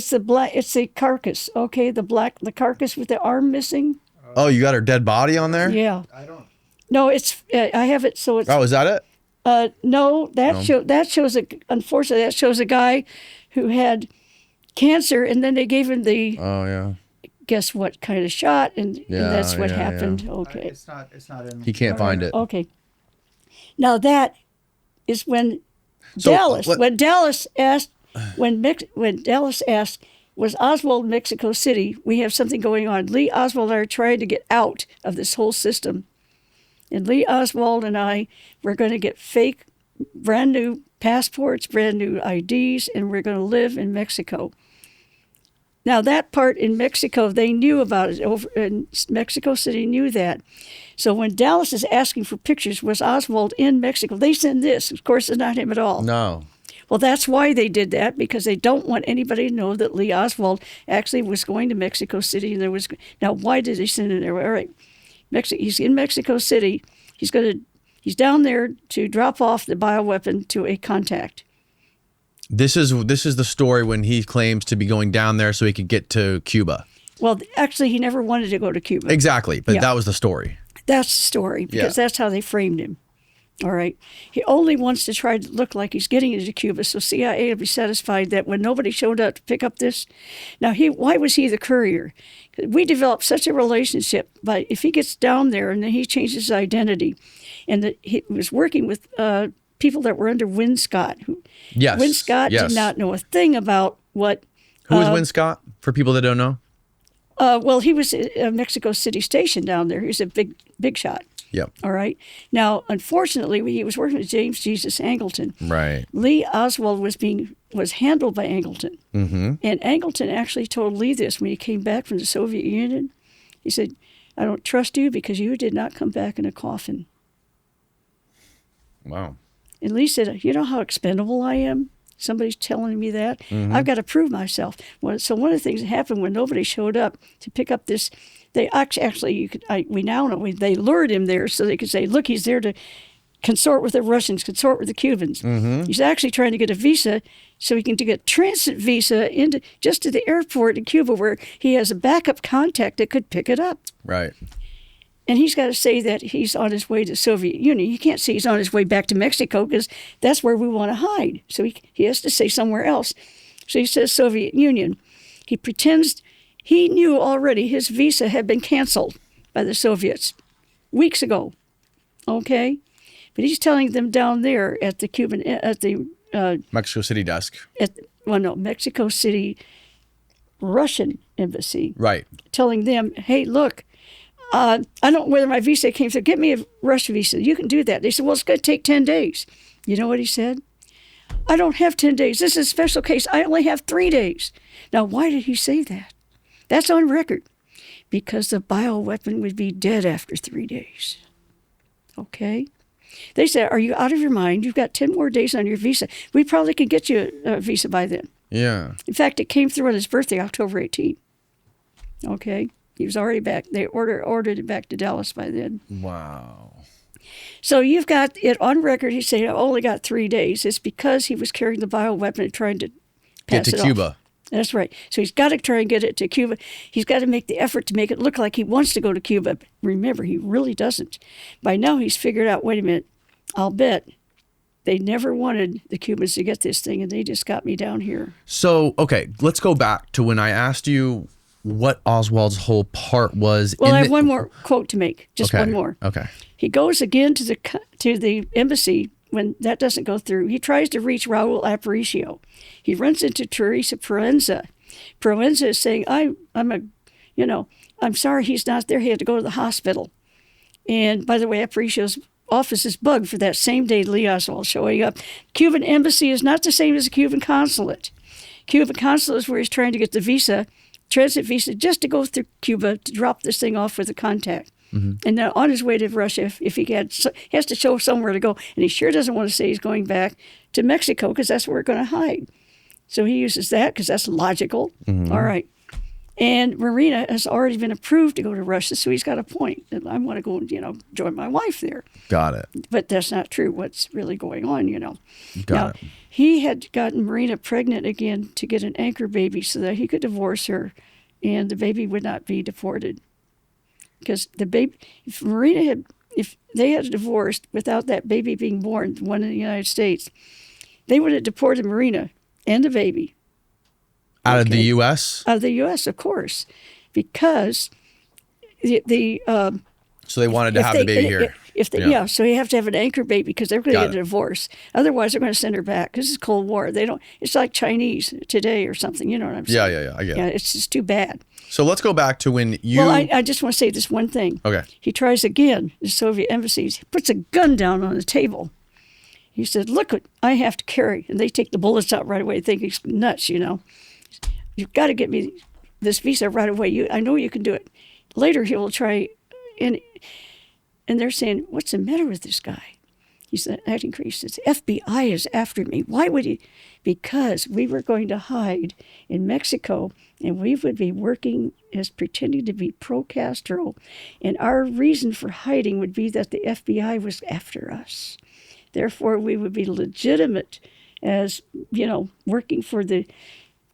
the carcass. Okay, the carcass with the arm missing. Oh, you got her dead body on there? Yeah. I don't. No, I have it. So it's. Oh, is that it? No, that shows unfortunately that shows a guy who had cancer, and then they gave him the. Oh yeah. Guess what kind of shot, and that's what happened. Yeah. Okay. It's not in. He can't find it. Okay. Now that is when So, Dallas asked was Oswald Mexico City? We have something going on. Lee Oswald and I are trying to get out of this whole system, and Lee Oswald and I were going to get fake, brand new passports, brand new IDs, and we're going to live in Mexico. Now, that part in Mexico, they knew about it. Over in Mexico City knew that. So when Dallas is asking for pictures, was Oswald in Mexico? They send this. Of course, it's not him at all. No. Well, that's why they did that, because they don't want anybody to know that Lee Oswald actually was going to Mexico City. And now, why did they send him there? All right, he's in Mexico City. He's down there to drop off the bioweapon to a contact. This is the story when he claims to be going down there so he could get to Cuba. Well, actually, he never wanted to go to Cuba. Exactly, but that was the story. That's the story, because that's how they framed him. All right. He only wants to try to look like he's getting into Cuba, so CIA will be satisfied that when nobody showed up to pick up this. Now, why was he the courier? We developed such a relationship, but if he gets down there and then he changes his identity, and he was working with people that were under Win Scott. Win Scott did not know a thing about what... Who is Win Scott, for people that don't know? Well, he was a Mexico City station down there. He was a big shot. Yep. All right. Now, unfortunately, he was working with James Jesus Angleton. Right. Lee Oswald was handled by Angleton. Mm-hmm. And Angleton actually told Lee this when he came back from the Soviet Union. He said, "I don't trust you because you did not come back in a coffin." Wow. And Lee said, "You know how expendable I am? Somebody's telling me that. I've got to prove myself." Well, so one of the things that happened when nobody showed up to pick up this, they we now know they lured him there so they could say, "Look, he's there to consort with the Russians, consort with the Cubans." Mm-hmm. He's actually trying to get a visa so he can get a transit visa just to the airport in Cuba, where he has a backup contact that could pick it up. Right. And he's got to say that he's on his way to the Soviet Union. He can't say he's on his way back to Mexico because that's where we want to hide. So he has to say somewhere else. So he says Soviet Union. He pretends he knew already his visa had been canceled by the Soviets weeks ago. Okay? But he's telling them down there at the Mexico City desk. Mexico City Russian embassy. Right. Telling them, "Hey, look, I don't know whether my visa came through. Get me a rush visa. You can do that." They said, "Well, it's going to take 10 days. You know what he said? "I don't have 10 days. This is a special case. I only have 3 days." Now, why did he say that? That's on record. because the bioweapon would be dead after 3 days. Okay? They said, are you out of your mind? You've got 10 more days on your visa. We probably could get you a visa by then. Yeah. In fact, it came through on his birthday, October 18th. Okay? He was already back. They ordered it back to Dallas by then. Wow. So you've got it on record. He said, I only got 3 days. It's because he was carrying the bioweapon and trying to pass Get it to off. Cuba. That's right. So he's got to try and get it to Cuba. He's got to make the effort to make it look like he wants to go to Cuba. But remember, he really doesn't. By now, he's figured out, wait a minute, I'll bet they never wanted the Cubans to get this thing, and they just got me down here. So, okay, let's go back to when I asked you what Oswald's whole part was. Well, I have one more quote to make, just okay. one more. Okay. He goes again to the embassy. When that doesn't go through, he tries to reach Raul Aparicio. He runs into Teresa Proenza. Proenza is saying, I'm sorry he's not there. He had to go to the hospital. And by the way, Aparicio's office is bugged for that same day Lee Oswald showing up. Cuban embassy is not the same as a Cuban consulate. Cuban consulate is where he's trying to get the visa, transit visa, just to go through Cuba to drop this thing off with a contact. Mm-hmm. And then on his way to Russia, if he has to show somewhere to go, and he sure doesn't want to say he's going back to Mexico because that's where we're going to hide. So he uses that because that's logical. Mm-hmm. All right. And Marina has already been approved to go to Russia, so he's got a point. And I want to go and, join my wife there. Got it. But that's not true. What's really going on, Got it. He had gotten Marina pregnant again to get an anchor baby so that he could divorce her and the baby would not be deported. Because the baby, if they had divorced without that baby being born, one in the United States, they would have deported Marina and the baby. Out of the U.S.? Out of the U.S., of course, because so they wanted to have the baby here. So you have to have an anchor baby because they're going to get a divorce. Otherwise, they're going to send her back because it's Cold War. They don't. It's like Chinese today or something. You know what I'm saying? Yeah. I get it. Yeah, it's just too bad. So let's go back to when you. Well, I just want to say this one thing. Okay. He tries again. The Soviet embassies. He puts a gun down on the table. He said, "Look what I have to carry," and they take the bullets out right away. They think he's nuts. You've got to get me this visa right away. I know you can do it. Later, he will try, and they're saying, "What's the matter with this guy?" He said, acting crazy. He says, "FBI is after me. Why would he?" Because we were going to hide in Mexico, and we would be working as pretending to be pro-Castro, and our reason for hiding would be that the FBI was after us. Therefore, we would be legitimate as, working for the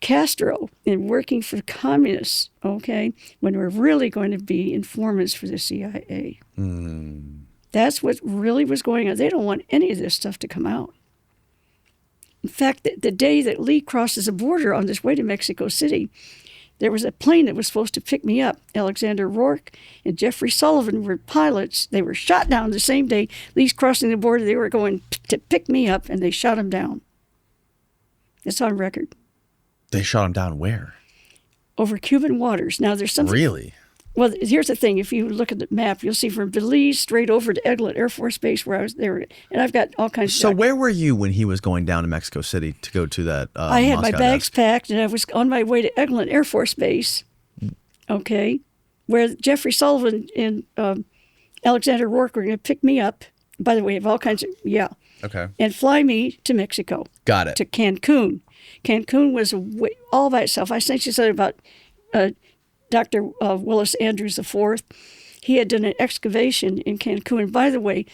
Castro and working for communists, okay, when we're really going to be informants for the CIA. Mm. That's what really was going on. They don't want any of this stuff to come out. In fact, the day that Lee crosses the border on his way to Mexico City, there was a plane that was supposed to pick me up. Alexander Rourke and Jeffrey Sullivan were pilots. They were shot down the same day Lee's crossing the border. They were going to pick me up, and they shot him down. It's on record. They shot him down where? Over Cuban waters. Now, there's something... Really? Well, here's the thing. If you look at the map, you'll see from Belize straight over to Eglin Air Force Base where I was there. And I've got all kinds of... So where were you when he was going down to Mexico City to go to that I had Moscow my bags desk? packed, and I was on my way to Eglin Air Force Base, okay, where Jeffrey Sullivan and Alexander Rourke were going to pick me up. By the way, of all kinds of... Yeah. Okay. And fly me to Mexico. Got it. To Cancun. Cancun was all by itself. I sent you something about... Dr. Willis Andrews IV, he had done an excavation in Cancun. And by the way,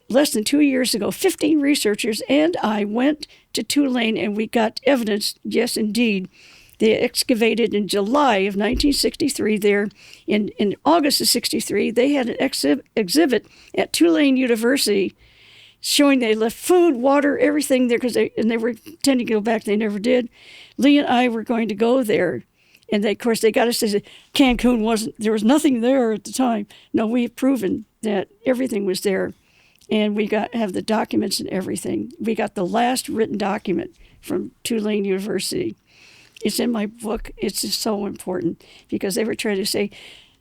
less than 2 years ago, 15 researchers and I went to Tulane and we got evidence, yes, indeed. They excavated in July of 1963 there. In August of 63, they had an exhibit at Tulane University showing they left food, water, everything there because they were intending to go back. They never did. Lee and I were going to go there. And of course, they got us to say Cancun there was nothing there at the time. No, we have proven that everything was there. And we have the documents and everything. We got the last written document from Tulane University. It's in my book. It's just so important because they were trying to say,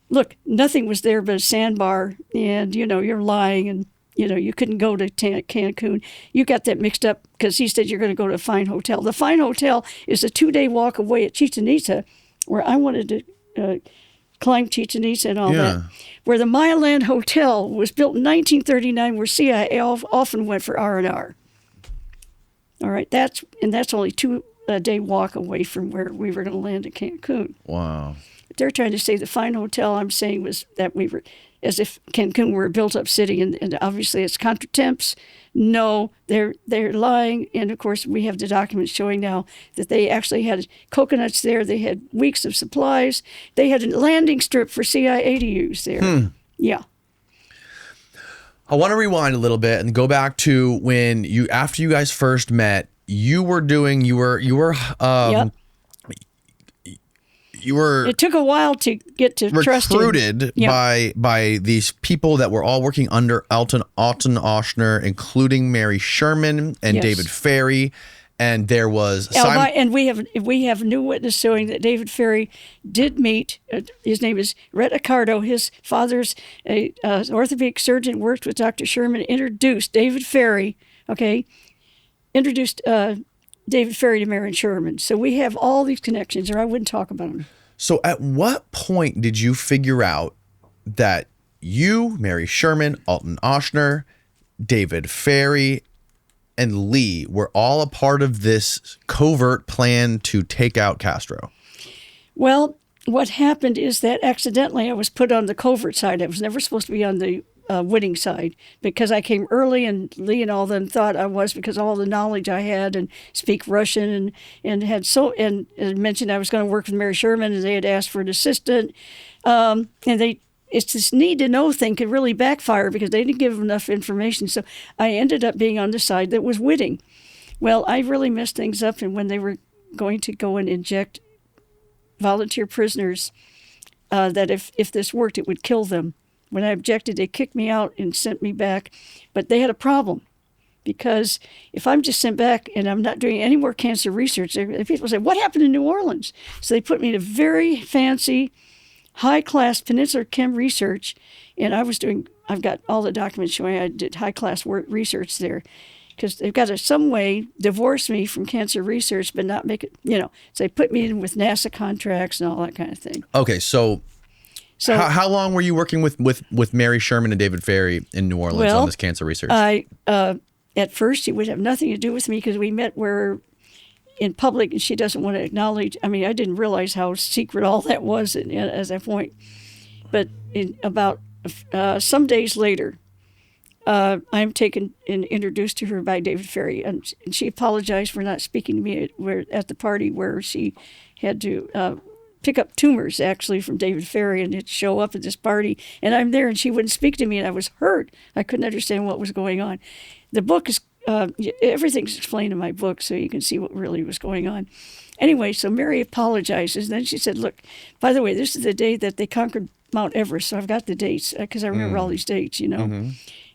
look, nothing was there but a sandbar and, you're lying and, you couldn't go to Cancun. You got that mixed up because he said you're going to go to a fine hotel. The fine hotel is a 2-day walk away at Chichen Itza, where I wanted to climbed Chichen Itza and all Yeah. that. Where the Mayaland Hotel was built in 1939, where CIA often went for R&R. All right, that's only 2-day walk away from where we were going to land in Cancun. Wow. They're trying to say the fine hotel I'm saying was that we were, as if Cancun were a built-up city, and obviously it's contretemps. No, they're lying, and of course we have the documents showing now that they actually had coconuts there. They had weeks of supplies. They had a landing strip for CIA to use there. Yeah. I want to rewind a little bit and go back to when after you guys first met, you were Yep. You were It took a while to get to trust him. recruited Yeah. by these people that were all working under Alton Ochsner, including Mary Sherman and Yes. David Ferry, and there was And we have new witness showing that David Ferry did meet. His name is Rhett Accardo. His father's a orthopedic surgeon, worked with Dr. Sherman. Introduced David Ferry. Okay, introduced David Ferry to Mary Sherman. So we have all these connections, or I wouldn't talk about them. So at what point did you figure out that you, Mary Sherman, Alton Ochsner, David Ferry, and Lee were all a part of this covert plan to take out Castro? Well, what happened is that accidentally I was put on the covert side. I was never supposed to be on the winning side because I came early, and Lee and all them thought I was because of all the knowledge I had and speak Russian and had and mentioned I was going to work with Mary Sherman, and they had asked for an assistant, and it's this need to know thing could really backfire because they didn't give enough information. So I ended up being on the side that was winning. Well, I really messed things up, and when they were going to go and inject volunteer prisoners, that if this worked, it would kill them. When I objected, they kicked me out and sent me back. But they had a problem because if I'm just sent back and I'm not doing any more cancer research, people say, what happened in New Orleans? So they put me to very fancy, high-class Peninsula Chem research, and I've got all the documents showing I did high-class research there because they've got to some way divorce me from cancer research but not make it, so they put me in with NASA contracts and all that kind of thing. Okay, so how long were you working with Mary Sherman and David Ferry in New Orleans on this cancer research? At first, he would have nothing to do with me because we met in public, and she doesn't want to acknowledge. I mean, I didn't realize how secret all that was at that point. But about some days later, I'm taken and introduced to her by David Ferry, and she apologized for not speaking to me at the party where she had to pick up tumors actually from David Ferry and it'd show up at this party, and I'm there and she wouldn't speak to me, and I was hurt. I couldn't understand what was going on. The book is everything's explained in my book, so you can see what really was going on. Anyway, so Mary apologizes, and then she said, look, by the way, this is the day that they conquered Mount Everest, so I've got the dates because I remember all these dates, Mm-hmm.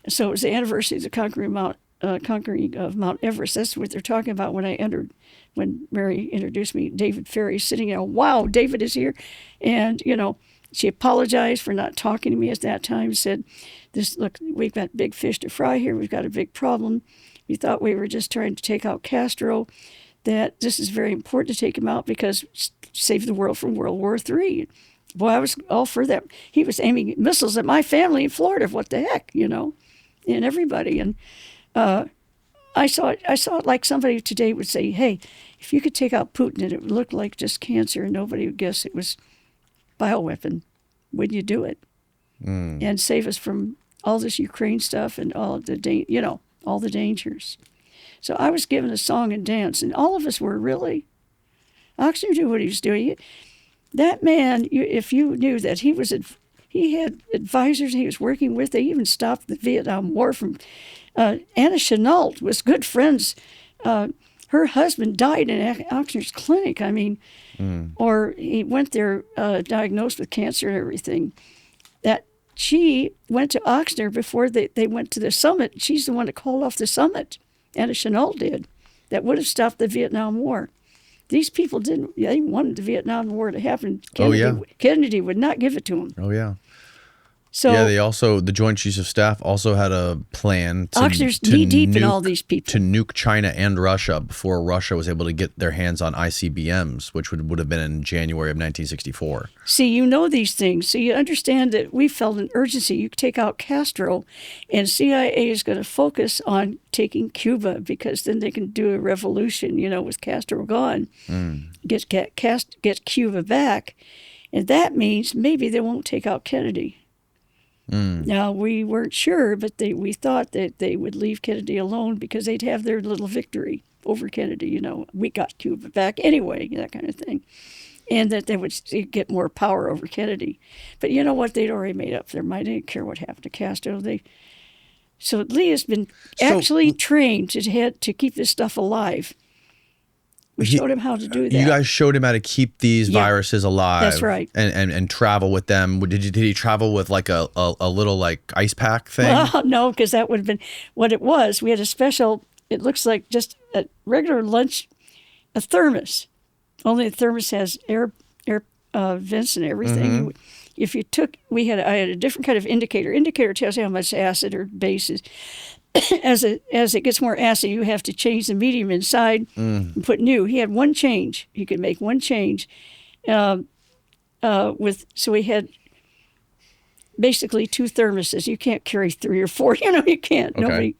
So it was the anniversary of the conquering of Mount Everest. That's what they're talking about when Mary introduced me. David Ferry sitting there. Wow, David is here. And, she apologized for not talking to me at that time, said, look, we've got big fish to fry here. We've got a big problem. We thought we were just trying to take out Castro, that this is very important to take him out because save the world from World War III. Boy, I was all for that. He was aiming missiles at my family in Florida. What the heck, and everybody. And I saw it like somebody today would say, hey, if you could take out Putin and it would look like just cancer and nobody would guess it was bioweapon, would you do it? And save us from all this Ukraine stuff and all the all the dangers. So I was given a song and dance, and all of us were really. Ochsner knew what he was doing. That man, if you knew that he had advisors he was working with. They even stopped the Vietnam War from. Anna Chenault was good friends. Her husband died in Ochsner's clinic. I mean, or he went there diagnosed with cancer and everything. That she went to Ochsner before they went to the summit. She's the one that called off the summit. Anna Chenault did. That would have stopped the Vietnam War. These people didn't. They wanted the Vietnam War to happen. Kennedy would not give it to them. Oh yeah. So yeah, the Joint Chiefs of Staff also had a plan Ochsner's knee-deep in all these people. to nuke China and Russia before Russia was able to get their hands on ICBMs, which would have been in January of 1964. See, you know these things. So you understand that we felt an urgency. You take out Castro, and CIA is going to focus on taking Cuba because then they can do a revolution, with Castro gone. Get Cuba back. And that means maybe they won't take out Kennedy. Now, we weren't sure, but we thought that they would leave Kennedy alone because they'd have their little victory over Kennedy. We got Cuba back anyway, that kind of thing. And that they would get more power over Kennedy. But you know what? They'd already made up their mind. They didn't care what happened to Castro. So Lee has been actually trained to keep this stuff alive. We showed him how to do that. You guys showed him how to keep these viruses alive. That's right. And travel with them. Did he travel with like a little like ice pack thing? Well, no, because that would have been what it was. We had a special, it looks like just a regular lunch, a thermos. Only the thermos has air vents and everything. If you took, I had a different kind of indicator. Indicator tells you how much acid or base is. As it gets more acid, you have to change the medium inside and put new. He had one change. He could make one change. So we had basically 2 thermoses. You can't carry 3 or 4. You can't. Okay. Nobody.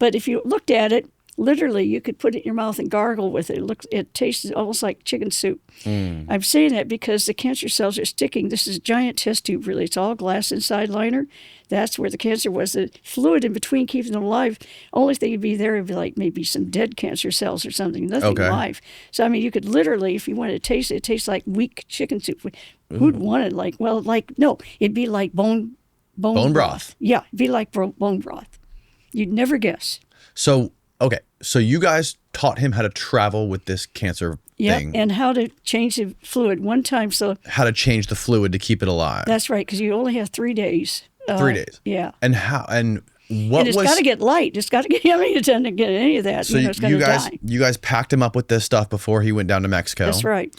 But if you looked at it, literally, you could put it in your mouth and gargle with it. It tastes almost like chicken soup. I'm saying that because the cancer cells are sticking. This is a giant test tube, really. It's all glass inside liner. That's where the cancer was. The fluid in between keeping them alive. Only thing would be there would be like maybe some dead cancer cells or something. Nothing alive. So, you could literally, if you wanted to taste it, it tastes like weak chicken soup. Who'd want it? No, it'd be like bone broth. Yeah, it'd be like bone broth. You'd never guess. So, okay. So you guys taught him how to travel with this cancer thing. Yeah, and how to change the fluid one time. So how to change the fluid to keep it alive. That's right, because you only have 3 days. 3 days. Yeah. And how? And what it's got to get light. It's got to get. It doesn't get any of that. So it's going to die. You guys packed him up with this stuff before he went down to Mexico. That's right.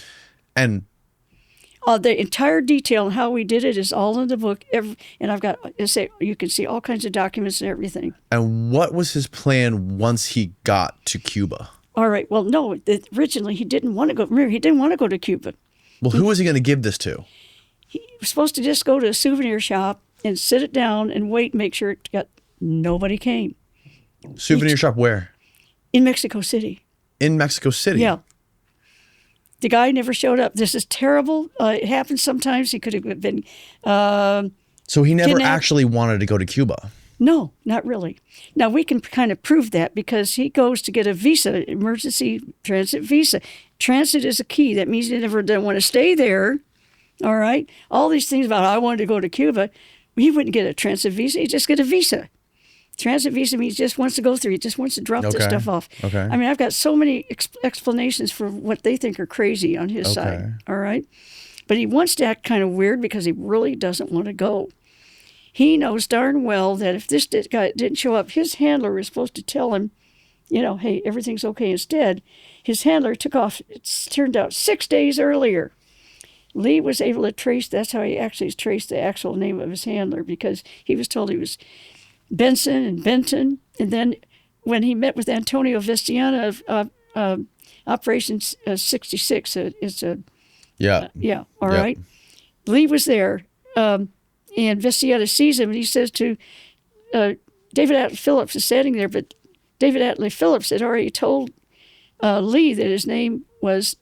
And the entire detail on how we did it is all in the book. And I've got, you can see all kinds of documents and everything. And what was his plan once he got to Cuba? All right. Well, no, originally he didn't want to go. Remember, he didn't want to go to Cuba. Well, who was he going to give this to? He was supposed to just go to a souvenir shop and sit it down and wait and make sure nobody came. Souvenir shop where? In Mexico City. In Mexico City? Yeah. The guy never showed up. This is terrible. It happens sometimes. He could have been so he never actually wanted to go to Cuba? No, not really. Now, we can kind of prove that because he goes to get a visa, emergency transit visa. Transit is a key. That means he never didn't want to stay there. All right? All these things about, I wanted to go to Cuba. He wouldn't get a transit visa. He'd just get a visa. Transit visa means he just wants to go through. He just wants to drop this stuff off. Okay. I've got so many explanations for what they think are crazy on his side. All right? But he wants to act kind of weird because he really doesn't want to go. He knows darn well that if this guy didn't show up, his handler was supposed to tell him, hey, everything's okay. Instead, his handler took off, it turned out 6 days earlier. Lee was able to trace, that's how he actually traced the actual name of his handler, because he was told he was Benson and Benton. And then when he met with Antonio Vestiana of Operation 66, it's a... Yeah. All right. Lee was there. And Vestiana sees him, and he says to David Atlee Phillips is standing there, but David Atlee Phillips had already told Lee that his name was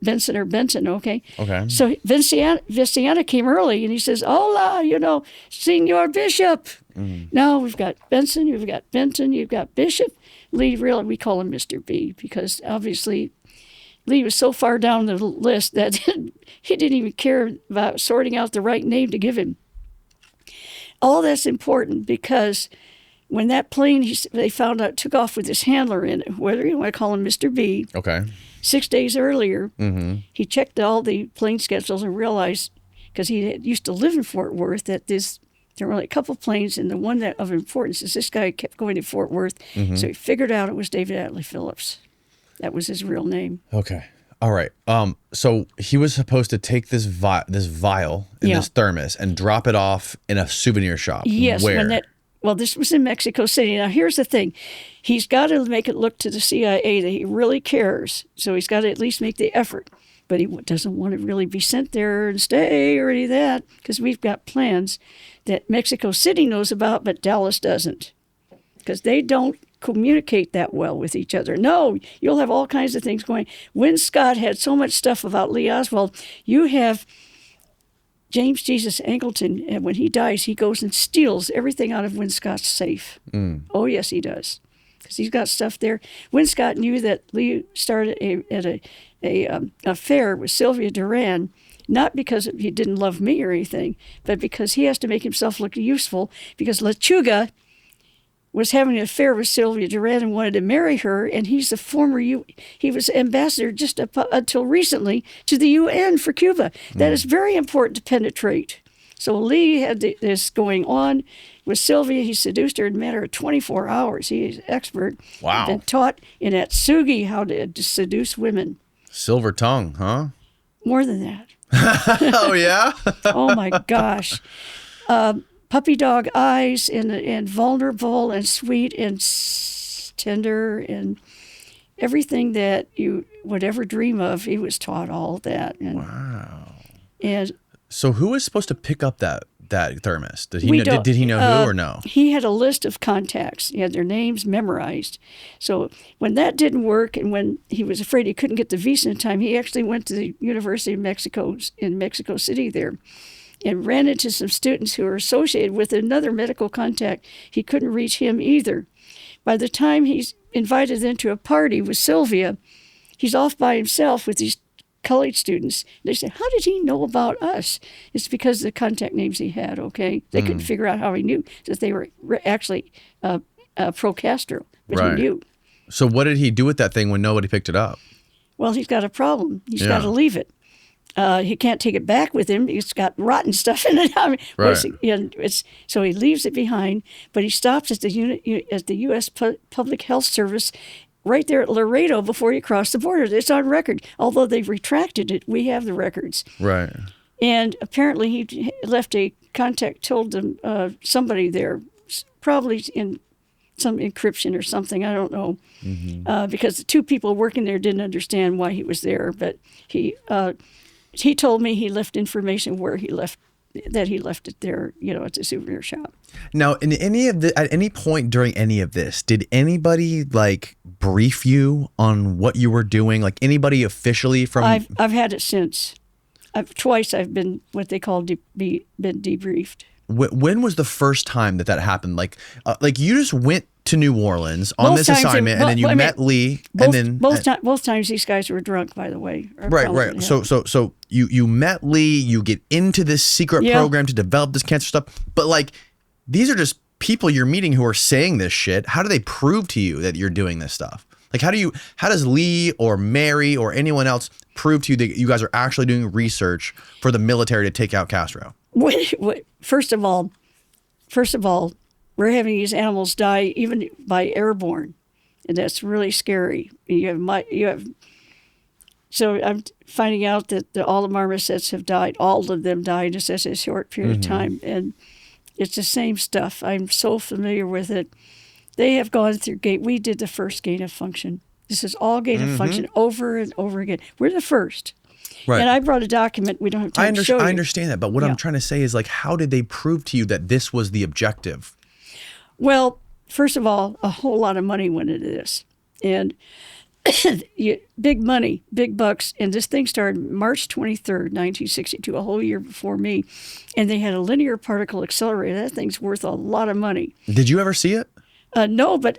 Benson or Benton, okay? Okay. So Vestiana came early, and he says, hola, Senor Bishop. Now we've got Benson, you've got Benton, you've got Bishop. Lee, really, we call him Mr. B, because obviously Lee was so far down the list that he didn't even care about sorting out the right name to give him. All that's important because when that plane, they found out, took off with his handler in it, whether you want to call him Mr. B. Okay. 6 days earlier, he checked all the plane schedules and realized, because he used to live in Fort Worth, that there were only a couple planes, and the one that of importance is this guy kept going to Fort Worth. So he figured out it was David Atlee Phillips. That was his real name. Okay. All right. So he was supposed to take this vial in Yeah. this thermos and drop it off in a souvenir shop. Yes, Where? well, this was in Mexico City. Now, here's the thing. He's got to make it look to the CIA that he really cares. So he's got to at least make the effort. But he doesn't want to really be sent there and stay or any of that because we've got plans that Mexico City knows about, but Dallas doesn't because they don't communicate that well with each other. No, you'll have all kinds of things going. When Scott had so much stuff about Lee Oswald, you have James Jesus Angleton, and when he dies, he goes and steals everything out of Win Scott's safe. Oh, yes, he does. Because he's got stuff there. Win Scott knew that Lee started an affair with Sylvia Duran, not because he didn't love me or anything, but because he has to make himself look useful, because Lechuga was having an affair with Sylvia Duran and wanted to marry her, and he's the he was ambassador just until recently to the UN for Cuba. That is very important to penetrate. So Lee had this going on with Sylvia. He seduced her in a matter of 24 hours. He is an expert. Wow. Been taught in Atsugi how to seduce women. Silver tongue, huh? More than that. Oh, yeah? Oh, my gosh. Puppy dog eyes and vulnerable and sweet and tender and everything that you would ever dream of. He was taught all that. And, Wow. And So who was supposed to pick up that thermos? Did he know, did he know who or no? He had a list of contacts. He had their names memorized. So when that didn't work and when he was afraid he couldn't get the visa in time, he actually went to the University of Mexico in Mexico City there and ran into some students who were associated with another medical contact. He couldn't reach him either. By the time he's invited into a party with Sylvia, he's off by himself with these college students. They say, how did he know about us? It's because of the contact names he had, okay? They couldn't figure out how he knew that they were actually pro-Castro, but Right. he knew. So what did he do with that thing when nobody picked it up? Well, he's got a problem. He's Yeah. got to leave it. He can't take it back with him. It's got rotten stuff in it. I mean, Right. So he leaves it behind, but he stops at the U.S. Public Health Service right there at Laredo before you cross the border. It's on record. Although they've retracted it, we have the records. Right. And apparently he left a contact, told them somebody there, probably in some encryption or something, I don't know, because the two people working there didn't understand why he was there. But he told me he left information where he left it there, at the souvenir shop. Now, at any point during any of this, did anybody brief you on what you were doing? Like anybody officially from? I've had it since. Twice I've been what they call been debriefed. When was the first time that happened? Like you just went to New Orleans on this assignment, and then you met Lee, and then both times these guys were drunk, by the way. Right. So you met Lee, you get into this secret program to develop this cancer stuff, but these are just people you're meeting who are saying this shit. How do they prove to you that you're doing this stuff? Like how does Lee or Mary or anyone else prove to you that you guys are actually doing research for the military to take out Castro? First of all, we're having these animals die even by airborne, and that's really scary. So I'm finding out that all the marmosets have died. All of them died in such a short period of time, and it's the same stuff. I'm so familiar with it. They have gone through we did the first gain of function. This is all gain of function over and over again. We're the first. Right. And I brought a document. We don't have time to show you. I understand that, but what I'm trying to say is how did they prove to you that this was the objective? Well, first of all, a whole lot of money went into this. And big money, big bucks. And this thing started March 23rd, 1962, a whole year before me. And they had a linear particle accelerator. That thing's worth a lot of money. Did you ever see it? No, but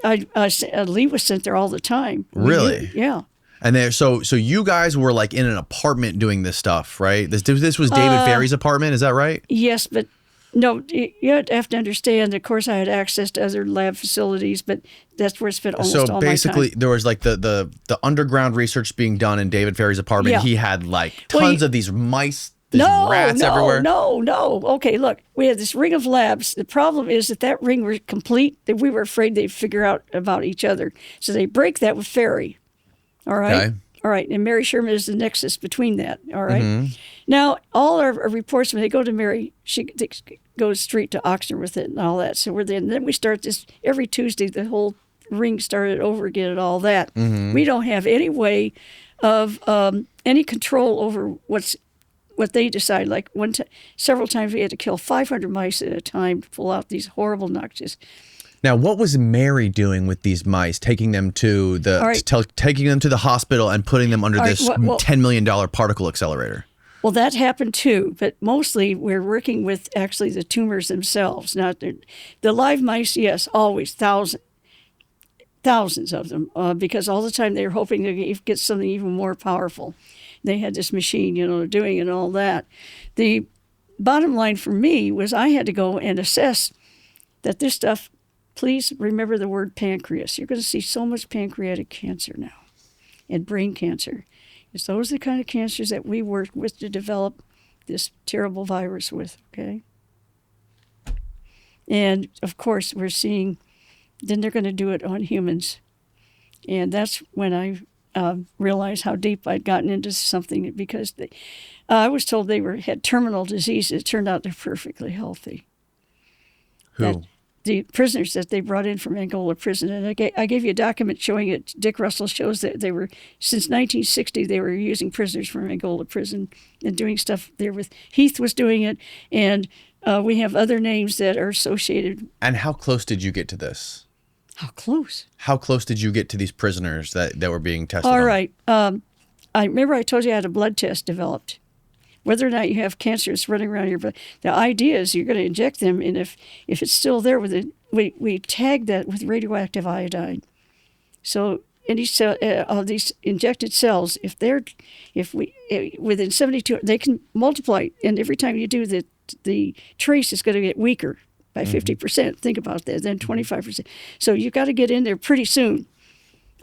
Lee was sent there all the time. Really? Yeah. And so you guys were in an apartment doing this stuff, right? This was David Vary's apartment, is that right? Yes, but no, you have to understand, of course, I had access to other lab facilities, but that's where I spent almost all my time. So basically, there was the underground research being done in David Vary's apartment. Yeah. He had tons of these mice, rats everywhere. No. Okay, look, we had this ring of labs. The problem is that ring was complete, that we were afraid they'd figure out about each other. So they break that with Vary. All right? Okay. All right, and Mary Sherman is the nexus between that. All right. Now, all our reports, when they go to Mary, she goes straight to Oxnard with it and all that. So we're there. And then we start this every Tuesday, the whole ring started over again and all that. We don't have any way of any control over what they decide. Like several times we had to kill 500 mice at a time to pull out these horrible noxious. Now, what was Mary doing with these mice, taking them to the taking them to the hospital and putting them under this $10 million particle accelerator? Well, that happened too, but mostly we're working with actually the tumors themselves, not the live mice. Yes, always thousands of them, because all the time they were hoping to get something even more powerful. They had this machine, doing and all that. The bottom line for me was I had to go and assess that this stuff. Please remember the word pancreas. You're going to see so much pancreatic cancer now and brain cancer. Because those are the kind of cancers that we worked with to develop this terrible virus with, okay? And, of course, we're seeing, then they're going to do it on humans. And that's when I realized how deep I'd gotten into something, because I was told they had terminal disease. It turned out they're perfectly healthy. Who? The prisoners that they brought in from Angola prison. And I gave you a document showing it. Dick Russell shows that they were, since 1960, they were using prisoners from Angola prison and doing stuff there with, Heath was doing it, and we have other names that are associated. And how close did you get to this? How close? How close did you get to these prisoners that were being tested All on? right. I remember I told you I had a blood test developed. Whether or not you have cancer is running around your blood. The idea is you're going to inject them, and if it's still there, we tag that with radioactive iodine. So any cell of these injected cells, within 72, they can multiply, and every time you do that, the trace is going to get weaker by 50%. Think about that. Then 25%. So you've got to get in there pretty soon.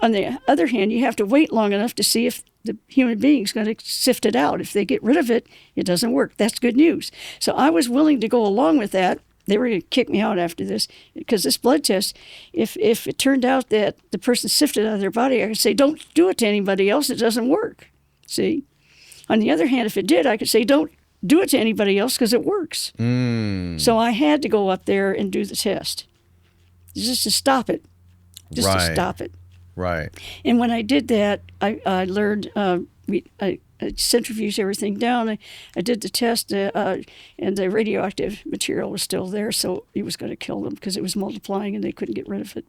On the other hand, you have to wait long enough to see if the human being's going to sift it out. If they get rid of it, it doesn't work. That's good news. So I was willing to go along with that. They were going to kick me out after this, because this blood test, if it turned out that the person sifted out of their body, I could say, don't do it to anybody else. It doesn't work. See? On the other hand, if it did, I could say, don't do it to anybody else, because it works. So I had to go up there and do the test, just to stop it. To stop it. Right. And when I did that, I learned, I centrifuged everything down. I did the test, and the radioactive material was still there, so it was going to kill them because it was multiplying and they couldn't get rid of it.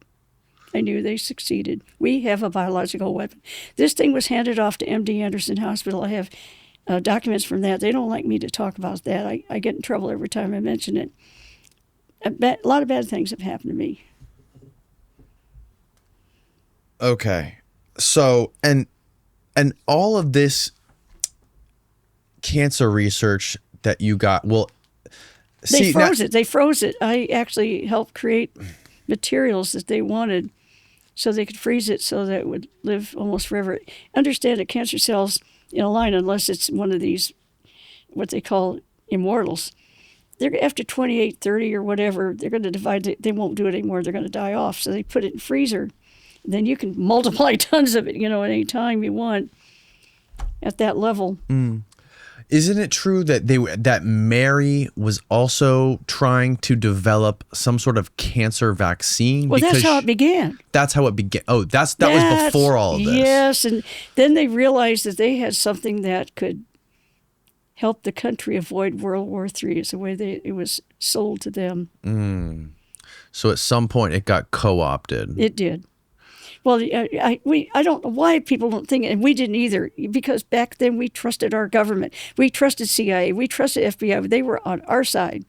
I knew they succeeded. We have a biological weapon. This thing was handed off to MD Anderson Hospital. I have documents from that. They don't like me to talk about that. I get in trouble every time I mention it. A lot of bad things have happened to me. Okay. So, and all of this cancer research that you got, they froze it. They froze it. I actually helped create materials that they wanted so they could freeze it so that it would live almost forever. Understand that cancer cells in a line, unless it's one of these, what they call immortals, they're after 28, 30 or whatever, they're going to divide. They won't do it anymore. They're going to die off. So they put it in freezer. Then you can multiply tons of it, at any time you want at that level. Isn't it true that that Mary was also trying to develop some sort of cancer vaccine? Well, that's how it began. That's how it began. Oh, that was before all of this. Yes, and then they realized that they had something that could help the country avoid World War III. Is the way it was sold to them. So at some point it got co-opted. It did. Well, I don't know why people don't think, and we didn't either, because back then we trusted our government. We trusted CIA. We trusted FBI. They were on our side.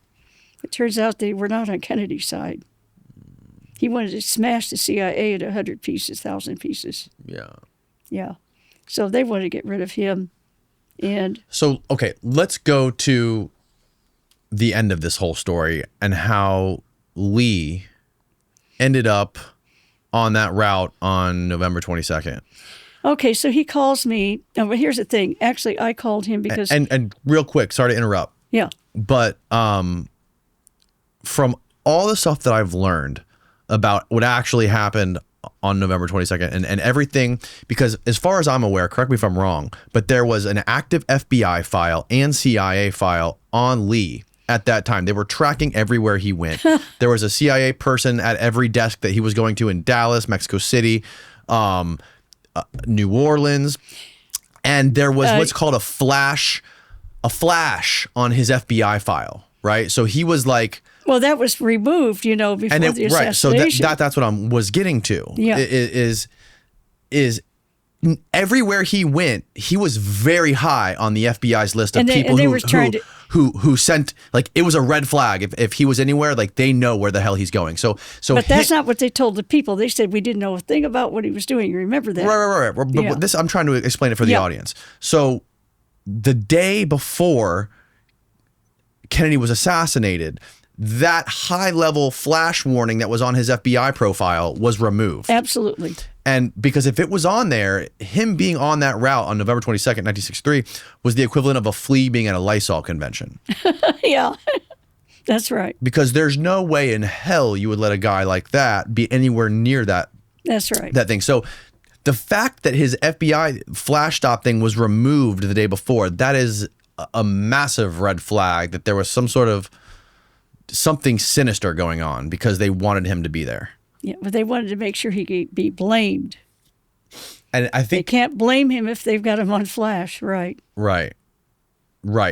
It turns out they were not on Kennedy's side. He wanted to smash the CIA into 100 pieces, 1,000 pieces. Yeah. Yeah. So they wanted to get rid of him. And so, okay, let's go to the end of this whole story and how Lee ended up on that route on November 22nd. Okay, so he calls me. But here's the thing. Actually, I called him because... And real quick, sorry to interrupt. Yeah. But from all the stuff that I've learned about what actually happened on November 22nd and everything, because as far as I'm aware, correct me if I'm wrong, but there was an active FBI file and CIA file on Lee at that time. They were tracking everywhere he went. There was a CIA person at every desk that he was going to in Dallas, Mexico City, New Orleans, and there was what's called a flash on his FBI file, right? So he was like, well, that was removed, before the assassination. Right. So that's what I was getting to. Yeah. Is everywhere he went, he was very high on the FBI's list of people who sent, like, it was a red flag. If he was anywhere, like, they know where the hell he's going. But that's not what they told the people. They said we didn't know a thing about what he was doing. You remember that? Right. But this, I'm trying to explain it for the audience. So the day before Kennedy was assassinated, that high-level flash warning that was on his FBI profile was removed. Absolutely. And because if it was on there, him being on that route on November 22nd, 1963, was the equivalent of a flea being at a Lysol convention. Yeah, that's right. Because there's no way in hell you would let a guy like that be anywhere near that. That's right. That thing. So the fact that his FBI flash stop thing was removed the day before, that is a massive red flag that there was some sort of something sinister going on because they wanted him to be there. Yeah, but they wanted to make sure he could be blamed. And I think they can't blame him if they've got him on flash, right? Right.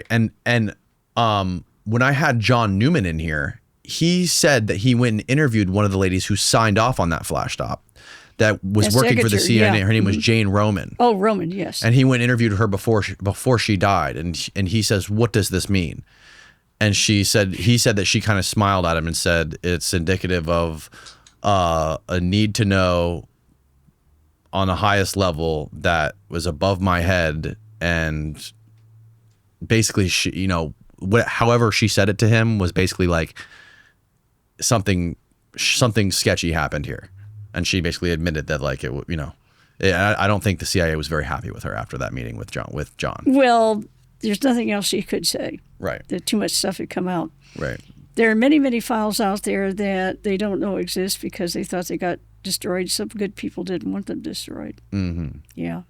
And when I had John Newman in here, he said that he went and interviewed one of the ladies who signed off on that flash stop that was working for the CIA. Yeah. Her name was Jane Roman. Oh, Roman, yes. And he went and interviewed her before she died, and he says, "What does this mean?" And he said that she kind of smiled at him and said, "It's indicative of a need to know on the highest level that was above my head." And basically, she, however she said it to him was basically like something sketchy happened here. And she basically admitted that, like, I don't think the CIA was very happy with her after that meeting with John. Well, there's nothing else she could say. Right. That too much stuff had come out. Right. There are many, many files out there that they don't know exist because they thought they got destroyed. Some good people didn't want them destroyed. Mm-hmm. Yeah.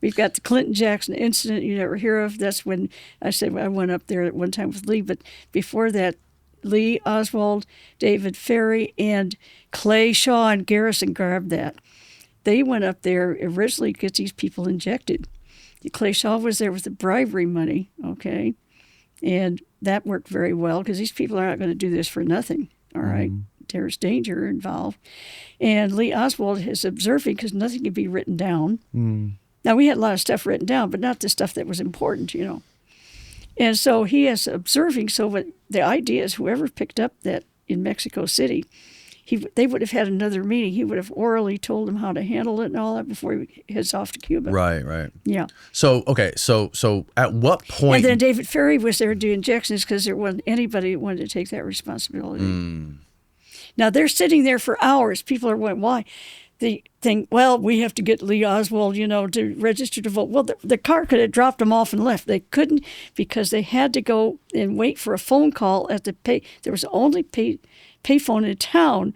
We've got the Clinton-Jackson incident you never hear of. That's when I said I went up there at one time with Lee. But before that, Lee, Oswald, David Ferry, and Clay Shaw and Garrison grabbed that. They went up there originally to get these people injected. Clay Shaw was there with the bribery money, okay? And that worked very well because these people are not going to do this for nothing, all right? There's danger involved. And Lee Oswald is observing because nothing can be written down. Now, we had a lot of stuff written down, but not the stuff that was important, And so he is observing. So what the idea is, whoever picked up that in Mexico City, they would have had another meeting. He would have orally told them how to handle it and all that before he heads off to Cuba. Right. Yeah. So, okay. So at what point? And then David Ferry was there doing injections because there wasn't anybody that wanted to take that responsibility. Now, they're sitting there for hours. People are going, why? They think, well, we have to get Lee Oswald, to register to vote. Well, the car could have dropped them off and left. They couldn't because they had to go and wait for a phone call at the pay. There was the only payphone in town.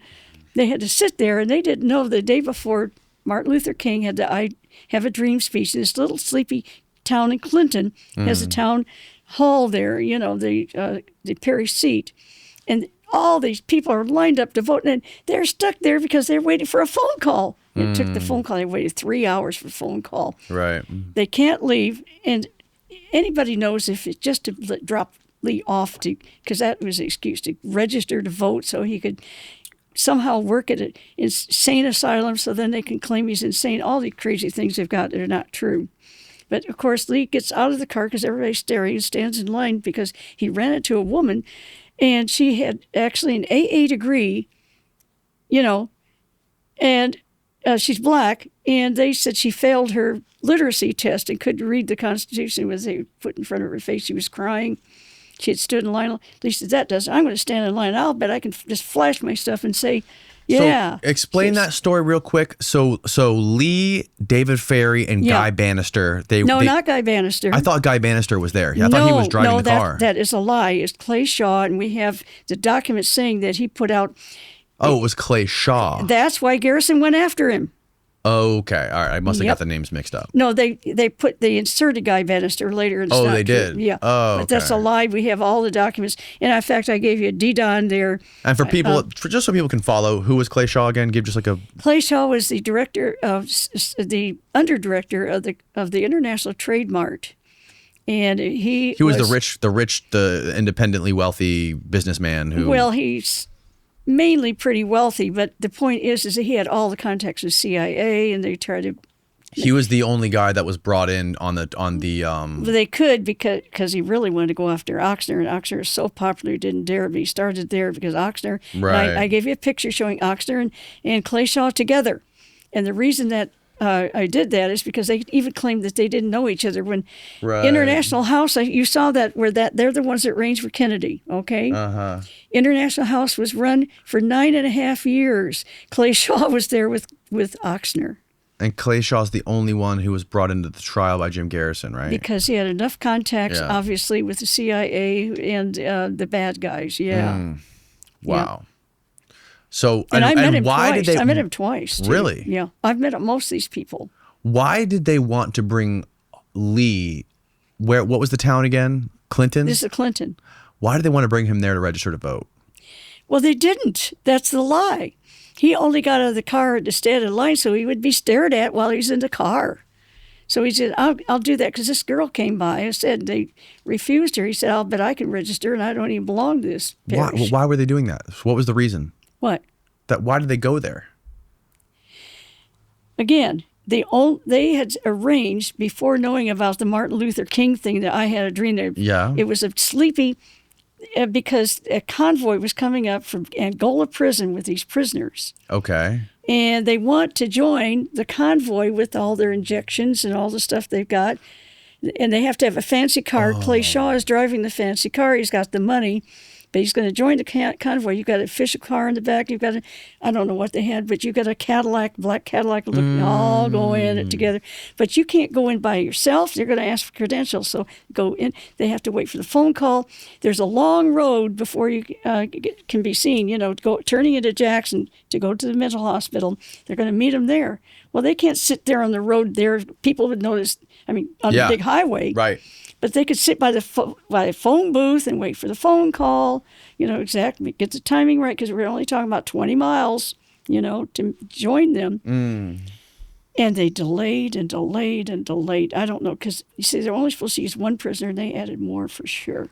They had to sit there, and they didn't know the day before Martin Luther King had to have a dream speech in this little sleepy town in Clinton. Has a town hall there, the parish seat. And all these people are lined up to vote, and they're stuck there because they're waiting for a phone call. It took the phone call. They waited 3 hours for a phone call. Right. They can't leave, and anybody knows if it's just to drop Lee off because that was the excuse to register to vote so he could somehow work at an insane asylum so then they can claim he's insane. All the crazy things they've got that are not true. But, of course, Lee gets out of the car because everybody's staring and stands in line because he ran into a woman, and she had actually an AA degree, and she's black, and they said she failed her literacy test and couldn't read the Constitution. They put in front of her face. She was crying. She had stood in line. Lee said, that does it. I'm going to stand in line. I'll bet I can just flash my stuff and say, yeah. So explain that story real quick. So Lee, David Ferry, and Guy Bannister. Not Guy Bannister. I thought Guy Bannister was there. I thought he was driving the car. That is a lie. It's Clay Shaw, and we have the documents saying that he put out Oh, it was Clay Shaw. That's why Garrison went after him. Okay. All right. I must have Yep. got the names mixed up. No, they inserted Guy Bannister later. And it's Oh, not they true. did? Yeah. Oh, But that's a okay. lie. We have all the documents. And in fact, I gave you a DDON there. And for people, just so people can follow, who was Clay Shaw again? Give just like a. Clay Shaw was the director of the underdirector of the International Trade Mart, and he was the independently wealthy businessman who. Well, he's mainly pretty wealthy, but the point is that he had all the contacts with CIA, and they tried to. He was the only guy that was brought in on the. They could because he really wanted to go after Oxner, and Oxner is so popular he didn't dare. But he started there because Oxner. Right. I gave you a picture showing Oxner and Clay Shaw together, and the reason that. I did that is because they even claimed that they didn't know each other. When Right. International House, you saw that they're the ones that arranged for Kennedy. Okay. International House was run for 9.5 years. Clay Shaw was there with Oxner And Clay Shaw's the only one who was brought into the trial by Jim Garrison, right? because he had enough contacts, Yeah. obviously, with the CIA and the bad guys. Yeah. Wow. So And I met him why twice. did they? I met him twice. Too. Really? Yeah. I've met most of these people. Why did they want to bring Lee? What was the town again? Clinton. This is Clinton. Why did they want to bring him there to register to vote? Well, they didn't. That's the lie. He only got out of the car to stand in line so he would be stared at while he's in the car. So he said, I'll do that because this girl came by and said they refused her. He said, I'll bet I can register and I don't even belong to this parish. Why were they doing that? What was the reason? What? Why did they go there? Again, they had arranged before knowing about the Martin Luther King thing that I had a dream there. Yeah. It was a sleepy because a convoy was coming up from Angola prison with these prisoners. Okay. And they want to join the convoy with all their injections and all the stuff they've got. And they have to have a fancy car. Clay Shaw is driving the fancy car. He's got the money. But he's going to join the convoy. You've got a Fisher car in the back. You've got I don't know what they had, but you've got a Cadillac, black Cadillac, all go in it together. But you can't go in by yourself. They're going to ask for credentials. So go in. They have to wait for the phone call. There's a long road before you can be seen, turning into Jackson to go to the mental hospital. They're going to meet them there. Well, they can't sit there on the road there. People would notice, on the big highway. Right. But they could sit by the phone booth and wait for the phone call, exactly, get the timing right, because we're only talking about 20 miles, to join them. And they delayed and delayed and delayed. I don't know, because you see, they're only supposed to use one prisoner, and they added more for sure.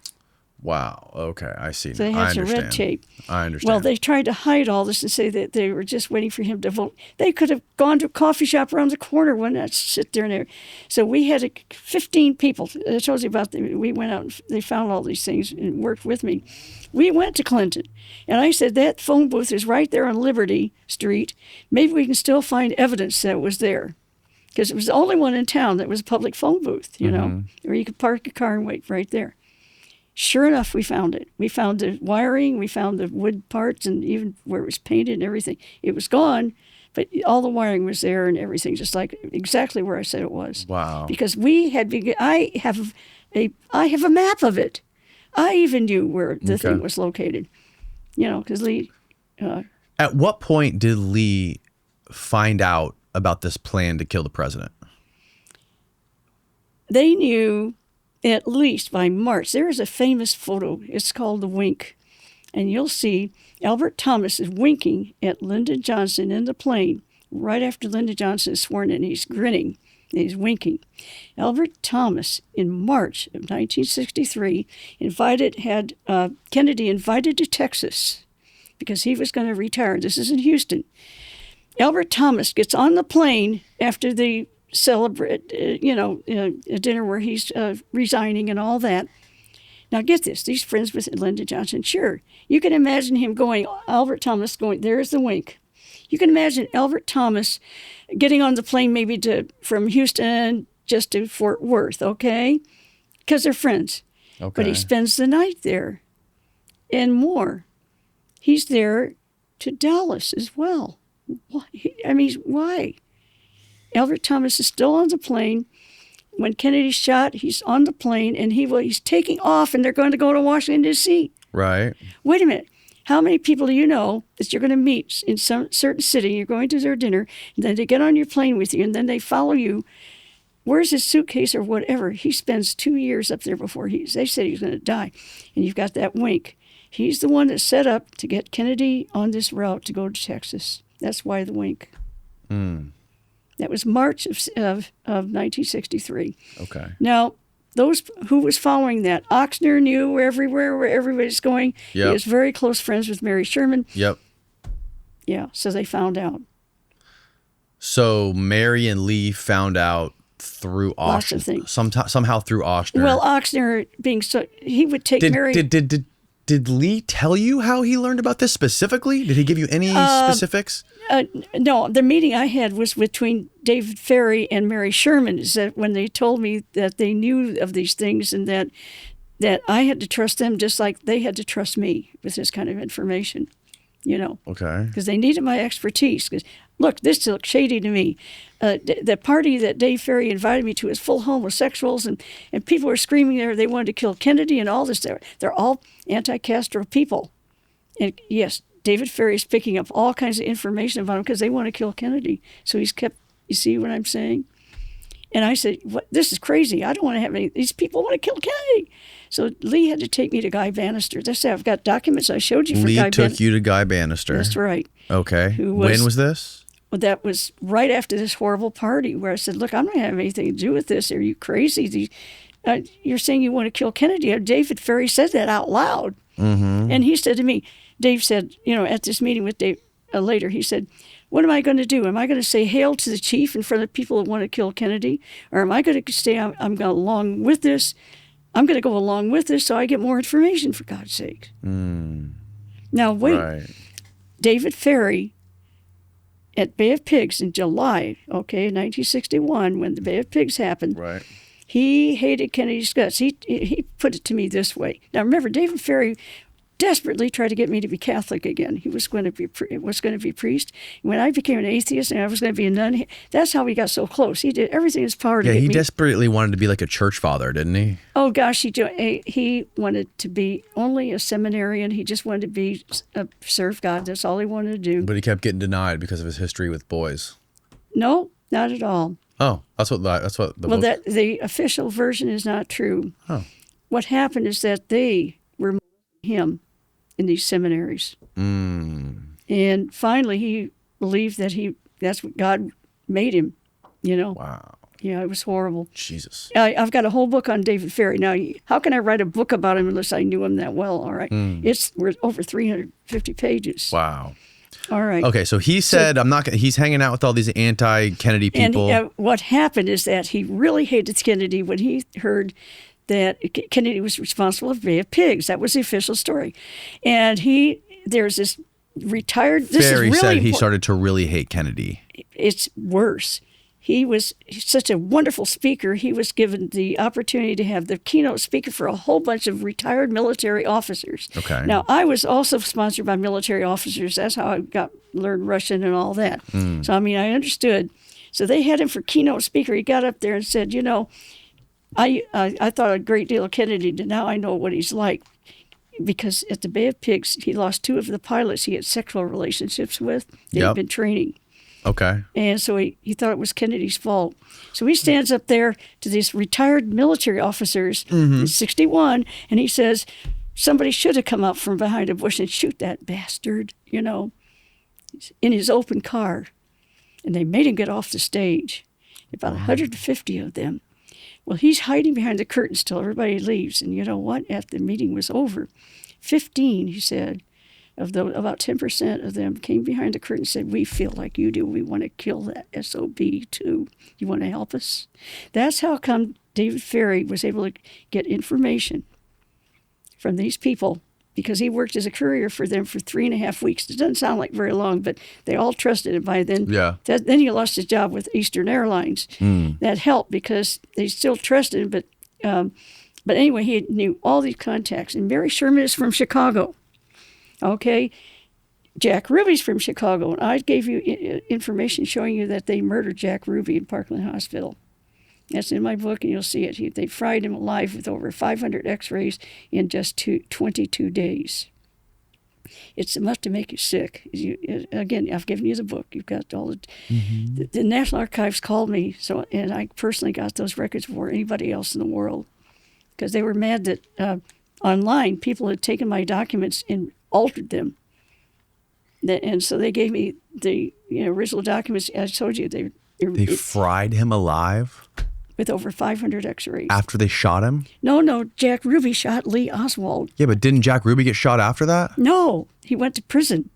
Wow. Okay. I see. So they had some red tape. I understand. Well, they tried to hide all this and say that they were just waiting for him to vote. They could have gone to a coffee shop around the corner, wouldn't that sit there and there. So we had 15 people. I told you about we went out and they found all these things and worked with me. We went to Clinton, and I said, that phone booth is right there on Liberty Street. Maybe we can still find evidence that it was there. Because it was the only one in town that was a public phone booth, where you could park your car and wait right there. Sure enough, we found it. We found the wiring, we found the wood parts, and even where it was painted and everything. It was gone, but all the wiring was there and everything, just like exactly where I said it was. Wow. Because I have a map of it. I even knew where the thing was located. Because Lee. At what point did Lee find out about this plan to kill the president? They knew. At least by March. There is a famous photo. It's called The Wink. And you'll see Albert Thomas is winking at Lyndon Johnson in the plane right after Lyndon Johnson is sworn in. He's grinning and he's winking. Albert Thomas, in March of 1963, had Kennedy invited to Texas because he was going to retire. This is in Houston. Albert Thomas gets on the plane after the celebrate, a dinner where he's resigning and all that. Now get this, he's friends with Lyndon Johnson. Sure, you can imagine him Albert Thomas going, there's the wink. You can imagine Albert Thomas getting on the plane maybe from Houston just to Fort Worth, okay? Because they're friends. Okay. But he spends the night there and more. He's there to Dallas as well. Why? Albert Thomas is still on the plane. When Kennedy's shot, he's on the plane, and he's taking off, and they're going to go to Washington, D.C. Right. Wait a minute. How many people do you know that you're going to meet in some certain city? You're going to their dinner, and then they get on your plane with you, and then they follow you. Where's his suitcase or whatever? He spends 2 years up there before they said he's going to die. And you've got that wink. He's the one that set up to get Kennedy on this route to go to Texas. That's why the wink. That was March of 1963. Okay. Now, those who was following that, Oxner knew everywhere where everybody's going. Yep. He was very close friends with Mary Sherman. Yep. Yeah, so they found out. So Mary and Lee found out through Lots of Oshner, things. somehow through Oshner. Well, Oxner being so, he would take Mary. Did Lee tell you how he learned about this specifically? Did he give you any specifics? No, the meeting I had was between David Ferry and Mary Sherman. Is that when they told me that they knew of these things and that I had to trust them just like they had to trust me with this kind of information, Okay. because they needed my expertise. Because look, this looks shady to me. The party that Dave Ferry invited me to is full homosexuals, and people were screaming there they wanted to kill Kennedy and all this. They're all anti-Castro people. And yes, David Ferry is picking up all kinds of information about him because they want to kill Kennedy. So he's kept, you see what I'm saying? And I said, this is crazy. I don't want to have any, these people want to kill Kennedy. So Lee had to take me to Guy Bannister. That's I've got documents I showed you for Lee Guy took you to Guy Bannister. That's right. Okay. When was this? Well, that was right after this horrible party where I said, look, I'm not going to have anything to do with this. Are you crazy? You're saying you want to kill Kennedy. David Ferry said that out loud. Mm-hmm. And he said to me, Dave said, at this meeting with Dave later, he said, what am I going to do? Am I going to say hail to the chief in front of people that want to kill Kennedy? Or am I going to say I'm going along with this? I'm going to go along with this so I get more information, for God's sake. Now, wait. Right. David Ferry at Bay of Pigs in July, 1961, when the Bay of Pigs happened, Right. he hated Kennedy's guts. He put it to me this way. Now, remember, David Ferry desperately tried to get me to be Catholic again. He was going to be priest. When I became an atheist and I was going to be a nun, that's how we got so close. He did everything in his power to get me. Yeah, he desperately wanted to be like a church father, didn't he? Oh, gosh, he wanted to be only a seminarian. He just wanted to serve God. That's all he wanted to do. But he kept getting denied because of his history with boys. No, not at all. Oh, that's what the Well, book. the official version is not true. Oh. What happened is that they were him in these seminaries. And finally, he believed that that's what God made him, Wow. Yeah, it was horrible. Jesus. I've got a whole book on David Ferry. Now, how can I write a book about him unless I knew him that well? All right. We're over 350 pages. Wow. All right. Okay, so he said he's hanging out with all these anti-Kennedy people. And what happened is that he really hated Kennedy when he heard that Kennedy was responsible for Bay of Pigs. That was the official story. And there's this retired... This Ferry is really said he important. started to really hate Kennedy. It's worse. He was such a wonderful speaker. He was given the opportunity to have the keynote speaker for a whole bunch of retired military officers. Okay. Now, I was also sponsored by military officers. That's how I learned Russian and all that. So, I understood. So they had him for keynote speaker. He got up there and said, I thought a great deal of Kennedy, and now I know what he's like. Because at the Bay of Pigs, he lost 2 of the pilots he had sexual relationships with. They'd been training. Okay. And so he thought it was Kennedy's fault. So he stands up there to these retired military officers, 61, and he says, somebody should have come up from behind a bush and shoot that bastard, in his open car. And they made him get off the stage, about 150 of them. Well, he's hiding behind the curtains till everybody leaves. And you know what? After the meeting was over, 15, he said, about 10% of them came behind the curtain and said, we feel like you do. We want to kill that SOB too. You want to help us? That's how come David Ferry was able to get information from these people, because he worked as a courier for them for 3.5 weeks. It doesn't sound like very long, but they all trusted him by then. Yeah. Then he lost his job with Eastern Airlines. That helped because they still trusted him. But anyway, he knew all these contacts. And Mary Sherman is from Chicago. Okay, Jack Ruby's from Chicago, and I gave you information showing you that they murdered Jack Ruby in Parkland Hospital. That's in my book, and you'll see it. They fried him alive with over 500 X-rays in just 22 days. It's enough to make you sick. Again, I've given you the book. You've got all the National Archives called me, and I personally got those records before anybody else in the world, because they were mad that online people had taken my documents and altered them. And so they gave me the original documents. I told you They fried him alive with over 500 X-rays. after they shot him? No, Jack Ruby shot Lee Oswald. Yeah, but didn't Jack Ruby get shot after that? No, he went to prison,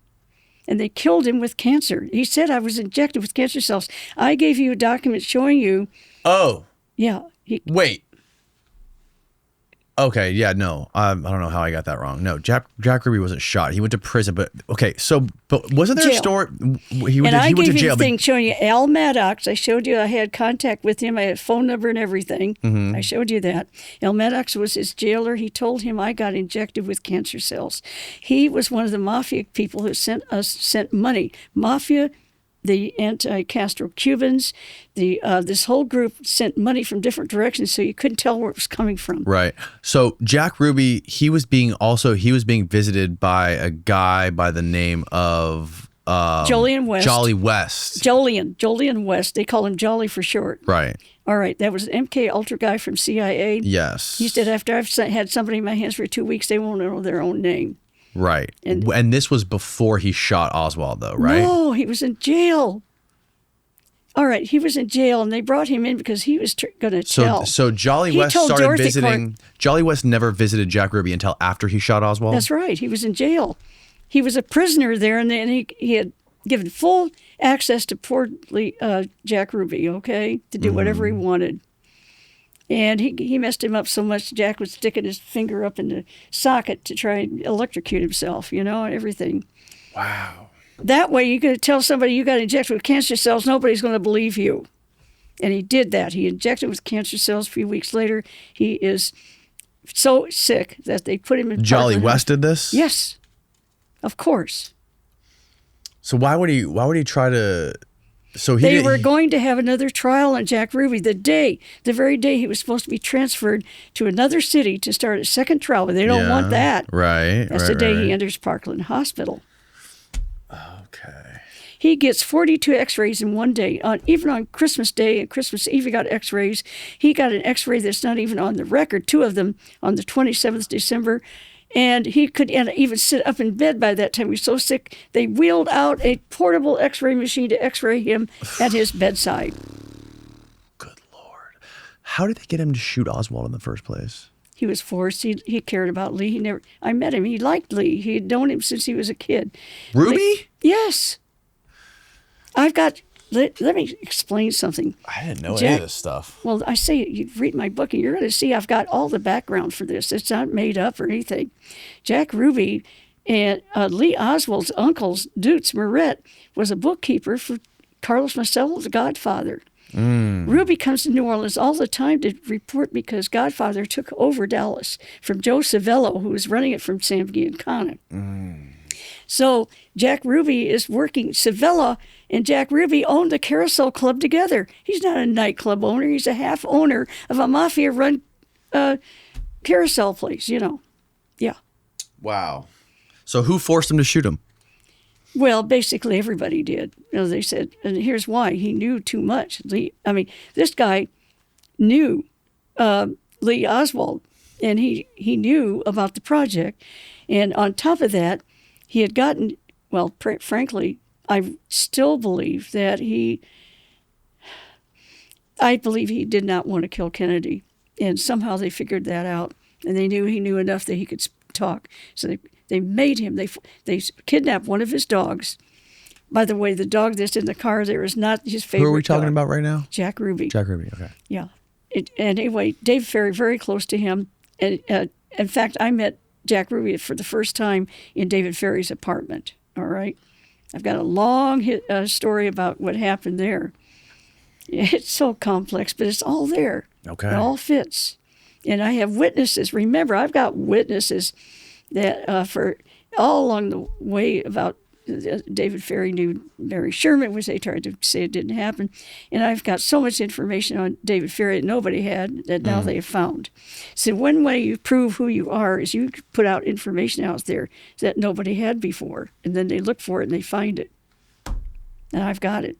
and they killed him with cancer. He said I was injected with cancer cells. I gave you a document showing you. Oh. Yeah. Wait. Okay, yeah, no. I don't know how I got that wrong. No, Jack Ruby wasn't shot. He went to prison, but wasn't there Jail. a story? He And I went gave to you jail. the thing showing you Al Maddox. I showed you I had contact with him. I had a phone number and everything. Mm-hmm. I showed you that. Al Maddox was his jailer. He told him I got injected with cancer cells. He was one of the mafia people who sent money. Mafia, the anti-Castro Cubans, this whole group sent money from different directions, so you couldn't tell where it was coming from. Right. So Jack Ruby, he was being visited by a guy by the name of Jolyon West. Jolly West. Jolyon West. They call him Jolly for short. Right. All right. That was an MK Ultra guy from CIA. Yes. He said, after I've had somebody in my hands for 2 weeks, they won't know their own name. Right. And this was before he shot Oswald, though, right? No, he was in jail. All right, he was in jail, and they brought him in because he was going to tell. So Jolly He West told started Dorothy visiting. Clark- Jolly West never visited Jack Ruby until after he shot Oswald? That's right. He was in jail. He was a prisoner there, and then he had given full access to poor Jack Ruby, okay, to do whatever he wanted. And he messed him up so much, Jack was sticking his finger up in the socket to try and electrocute himself, and everything. Wow. That way, you could tell somebody you got injected with cancer cells, nobody's going to believe you. And he did that. He injected with cancer cells. A few weeks later, he is so sick that they put him in Jolly Parkland West did this? Yes, of course. So why would he try to? So They were going to have another trial on Jack Ruby the very day he was supposed to be transferred to another city to start a second trial, but they don't want that. Right. That's the day he enters Parkland Hospital. Okay. He gets 42 X-rays in one day. Even on Christmas Day and Christmas Eve, he got X-rays. He got an X-ray that's not even on the record, 2 of them on the 27th December. And he could even sit up in bed by that time. He was so sick, they wheeled out a portable X-ray machine to X-ray him at his bedside. Good Lord. How did they get him to shoot Oswald in the first place? He was forced. He cared about Lee. I met him. He liked Lee. He had known him since he was a kid. Ruby? Yes. Let me explain something. I didn't know any of this stuff. Well, I say you read my book and you're going to see I've got all the background for this. It's not made up or anything. Jack Ruby and Lee Oswald's uncle, Dutz Moret, was a bookkeeper for Carlos Marcello's Godfather. Ruby comes to New Orleans all the time to report because Godfather took over Dallas from Joe Savello, who was running it from Sam Giancana. So Jack Ruby is working. Savello and Jack Ruby owned the Carousel Club together. He's not a nightclub owner. He's a half owner of a mafia-run carousel place, Yeah. Wow. So who forced him to shoot him? Well, basically everybody did. They said, and here's why. He knew too much. This guy knew Lee Oswald, and he knew about the project. And on top of that, he had gotten, well, frankly, I still believe that I believe he did not want to kill Kennedy. And somehow they figured that out. And they knew he knew enough that he could talk. So they made him, they kidnapped one of his dogs. By the way, the dog that's in the car there is not his favorite Who are we talking dog. about right now? Jack Ruby. Jack Ruby, okay. Yeah. And anyway, Dave Ferry, very close to him. And in fact, I met Jack Ruby for the first time in David Ferry's apartment. All right. I've got a long story about what happened there. It's so complex, but it's all there. Okay. It all fits. And I have witnesses. Remember, I've got witnesses that for all along the way about David Vary knew Mary Sherman, which they tried to say it didn't happen. And I've got so much information on David Vary that nobody had that now they have found. So one way you prove who you are is you put out information out there that nobody had before. And then they look for it and they find it. And I've got it,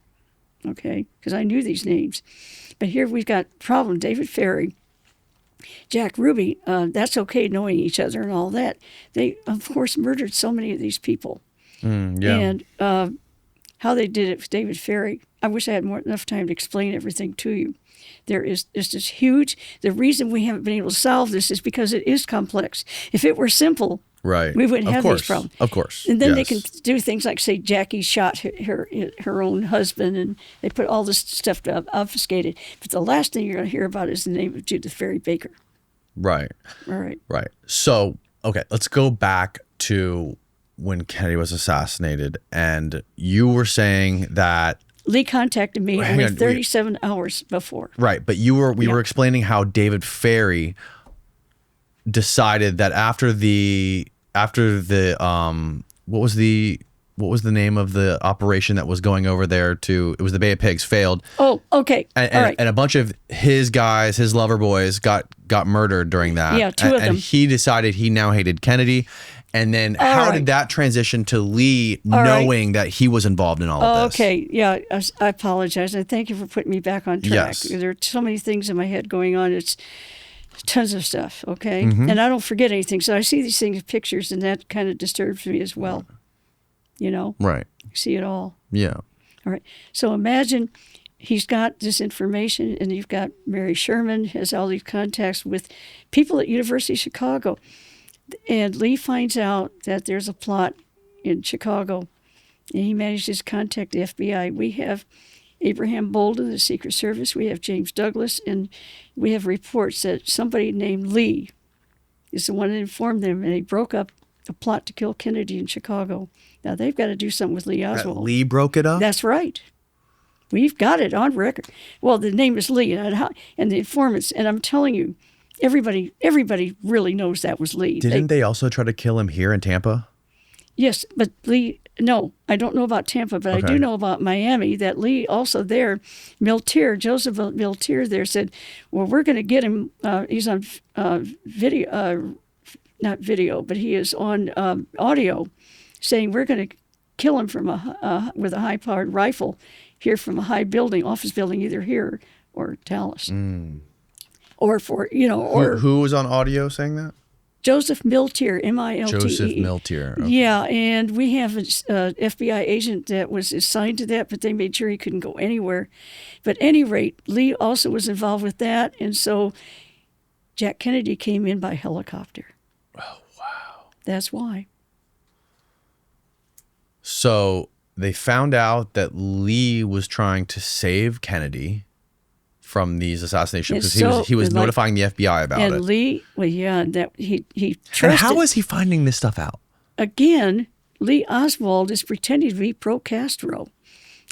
okay, because I knew these names. But here we've got problem, David Vary, Jack Ruby, that's okay knowing each other and all that. They, of course, murdered so many of these people. And how they did it with David Vary, I wish I had enough time to explain everything to you. There is just this huge, the reason we haven't been able to solve this is because it is complex. If it were simple, right, we wouldn't have these problems. Of course. And then they can do things like, say, Jackie shot her own husband, and they put all this stuff to obfuscate it. But the last thing you're going to hear about is the name of Judyth Vary Baker. Right. All right. Right. So, okay, let's go back to when Kennedy was assassinated. And you were saying that Lee contacted me Hang only on, 37 hours before. right, but we were explaining how David Vary decided that after the what was the name of the operation that was going over there to, it was the Bay of Pigs, failed. Oh, okay. And, All right. and a bunch of his guys, his lover boys, got murdered during that. Yeah, two of them. And he decided he now hated Kennedy. And then how did that transition to Lee knowing that he was involved in all of this? Okay, yeah, I apologize. And thank you for putting me back on track. Yes. There are so many things in my head going on. It's tons of stuff, okay? Mm-hmm. And I don't forget anything. So I see these things, pictures, and that kind of disturbs me as well. You know? Right. See it all. Yeah. All right. So imagine he's got this information, and you've got Mary Sherman has all these contacts with people at University of Chicago. And Lee finds out that there's a plot in Chicago, and he manages to contact the FBI. We have Abraham Bolden, the Secret Service. We have James Douglas, and we have reports that somebody named Lee is the one that informed them, and he broke up a plot to kill Kennedy in Chicago. Now, they've got to do something with Lee That Oswald. Lee broke it up? That's right. We've got it on record. Well, the name is Lee, and the informants, and I'm telling you, everybody really knows that was Lee. Didn't they also try to kill him here in Tampa? Yes, but Lee, no, I don't know about Tampa, but I do know about Miami, that Lee also there, Joseph Miltier there said, well, we're going to get him, he's on video, not video, but he is on audio, saying we're going to kill him from with a high-powered rifle here from a high building, office building, either here or Dallas. Or for, or Who was on audio saying that? Joseph Miltier, Miltee. Joseph Miltier. Okay. Yeah, and we have an FBI agent that was assigned to that, but they made sure he couldn't go anywhere. But at any rate, Lee also was involved with that, and so Jack Kennedy came in by helicopter. Oh, wow. That's why. So they found out that Lee was trying to save Kennedy from these assassinations because he was notifying the FBI about it. And Lee, well, yeah, that he trusted. And how is he finding this stuff out? Again, Lee Oswald is pretending to be pro-Castro,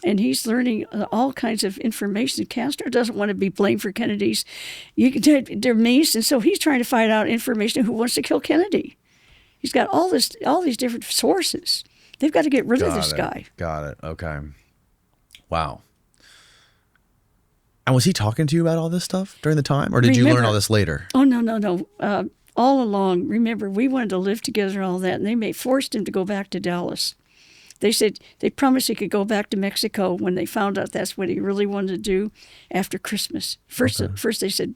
and he's learning all kinds of information. Castro doesn't want to be blamed for Kennedy's. They're means, and so he's trying to find out information who wants to kill Kennedy. He's got all these different sources. They've got to get rid of this guy. Got it. Okay. Wow. And was he talking to you about all this stuff during the time, or did you learn all this later? Oh, no. All along, remember, we wanted to live together and all that, and they forced him to go back to Dallas. They said they promised he could go back to Mexico when they found out that's what he really wanted to do after Christmas. First they said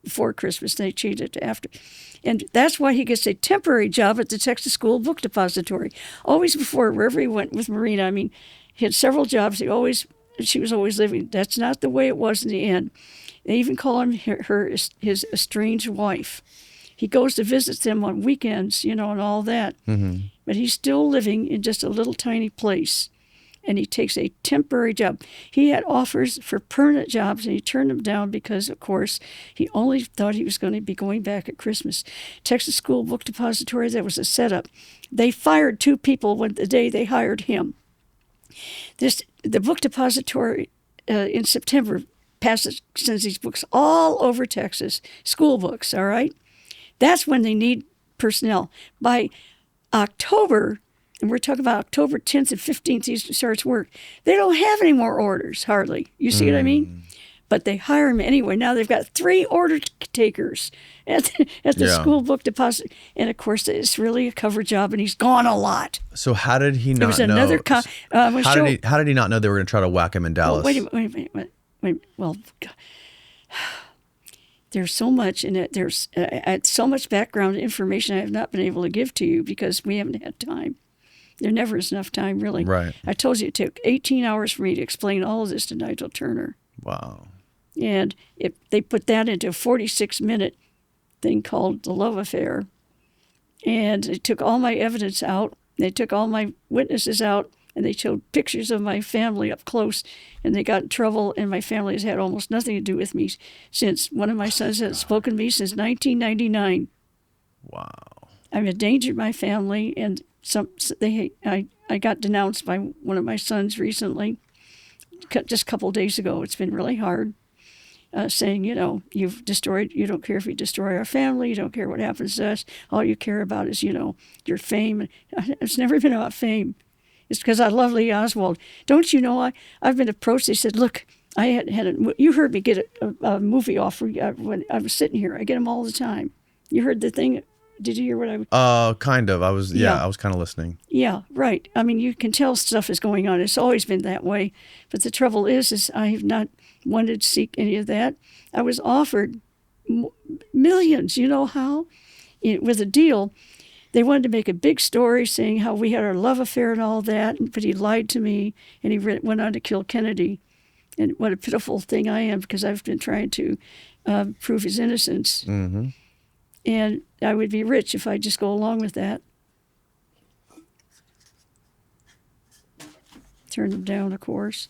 before Christmas, they changed it to after. And that's why he gets a temporary job at the Texas School Book Depository. Always before, wherever he went with Marina, I mean, he had several jobs. She was always living. That's not the way it was in the end. They even call him his estranged wife. He goes to visit them on weekends, and all that. Mm-hmm. But he's still living in just a little tiny place. And he takes a temporary job. He had offers for permanent jobs, and he turned them down because, of course, he only thought he was going to be going back at Christmas. Texas School Book Depository, that was a setup. They fired 2 people the day they hired him. The book depository in September sends these books all over Texas, school books, all right? That's when they need personnel. By October, and we're talking about October 10th and 15th, he starts work. They don't have any more orders, hardly. You see what I mean? But they hire him anyway. Now they've got 3 order takers at the school book deposit. And, of course, it's really a cover job, and he's gone a lot. So how did he not There was know? another How did he not know they were going to try to whack him in Dallas? Wait a minute. Well, God. There's so much in it. There's so much background information I have not been able to give to you because we haven't had time. There never is enough time, really. Right. I told you it took 18 hours for me to explain all of this to Nigel Turner. Wow. And they put that into a 46-minute thing called The Love Affair. And they took all my evidence out. They took all my witnesses out, and they showed pictures of my family up close, and they got in trouble, and my family has had almost nothing to do with me since. One of my sons hasn't spoken to me since 1999. Wow. I've endangered my family, and I got denounced by one of my sons recently, just a couple of days ago. It's been really hard. Saying, you don't care if you destroy our family, you don't care what happens to us, all you care about is, your fame. It's never been about fame. It's because I love Lee Oswald. Don't you know, I've been approached, they said, look, you heard me get a movie offer when I was sitting here. I get them all the time. You heard the thing? Did you hear what I... Kind of. I was kind of listening. Yeah, right. I mean, you can tell stuff is going on. It's always been that way. But the trouble is I have not wanted to seek any of that. I was offered millions, you know how? With a deal. They wanted to make a big story saying how we had our love affair and all that, but he lied to me, and he went on to kill Kennedy. And what a pitiful thing I am, because I've been trying to prove his innocence. Mm-hmm. And I would be rich if I just go along with that. Turn them down, of course.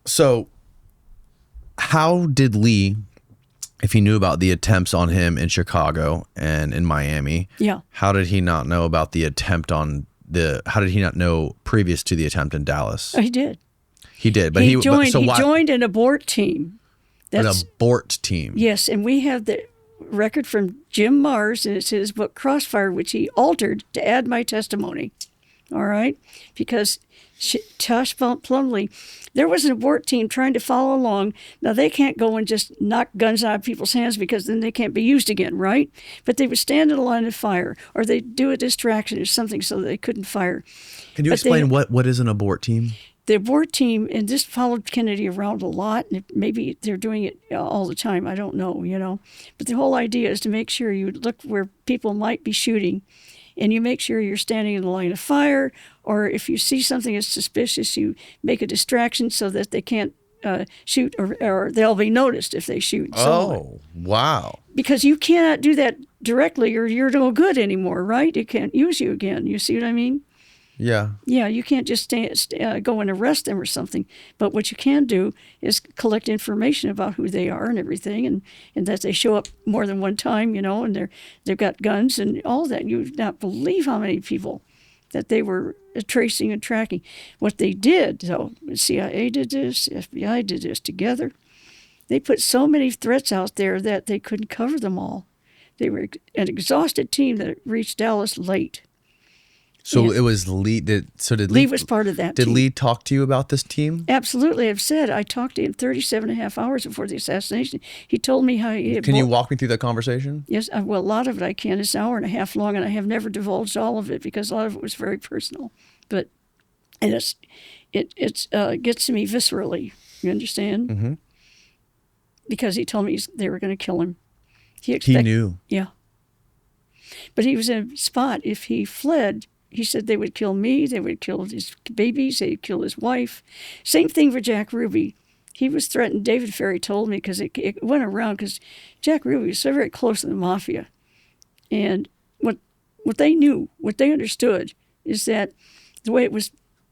So how did Lee, if he knew about the attempts on him in Chicago and in Miami, how did he not know about the attempt how did he not know previous to the attempt in Dallas? Oh, he did. He did, but he joined an abort team. An abort team. Yes, and we have the record from Jim Mars, and it's his book Crossfire, which he altered to add my testimony. All right? Because Tosh Plumley, there was an abort team trying to follow along. Now, they can't go and just knock guns out of people's hands because then they can't be used again, right? But they would stand in a line of fire, or they'd do a distraction or something so that they couldn't fire. Can you explain what is an abort team? The abort team, and this followed Kennedy around a lot, and maybe they're doing it all the time. I don't know, But the whole idea is to make sure you look where people might be shooting, and you make sure you're standing in the line of fire, or if you see something that's suspicious, you make a distraction so that they can't shoot, or they'll be noticed if they shoot. Wow. Because you cannot do that directly, or you're no good anymore, right? It can't use you again. You see what I mean? Yeah. Yeah, you can't just go and arrest them or something. But what you can do is collect information about who they are and everything, and that they show up more than one time, and they've got guns and all that. You would not believe how many people that they were tracing and tracking. What they did, though, the CIA did this, FBI did this together. They put so many threats out there that they couldn't cover them all. They were an exhausted team that reached Dallas late. So it was Lee. Lee was part of that team. Did team. Lee talk to you about this team? Absolutely. I've said I talked to him 37 and a half hours before the assassination. He told me how he... Can you walk me through that conversation? Yes. Well, a lot of it I can. It's an hour and a half long, and I have never divulged all of it because a lot of it was very personal. But it gets to me viscerally. You understand? Mm-hmm. Because he told me they were going to kill him. He knew. Yeah. But he was in a spot. If he fled... He said they would kill me, they would kill his babies, they'd kill his wife. Same thing for Jack Ruby. He was threatened. David Ferry told me because it went around because Jack Ruby was so very close to the mafia. And what they knew, what they understood is that the way it was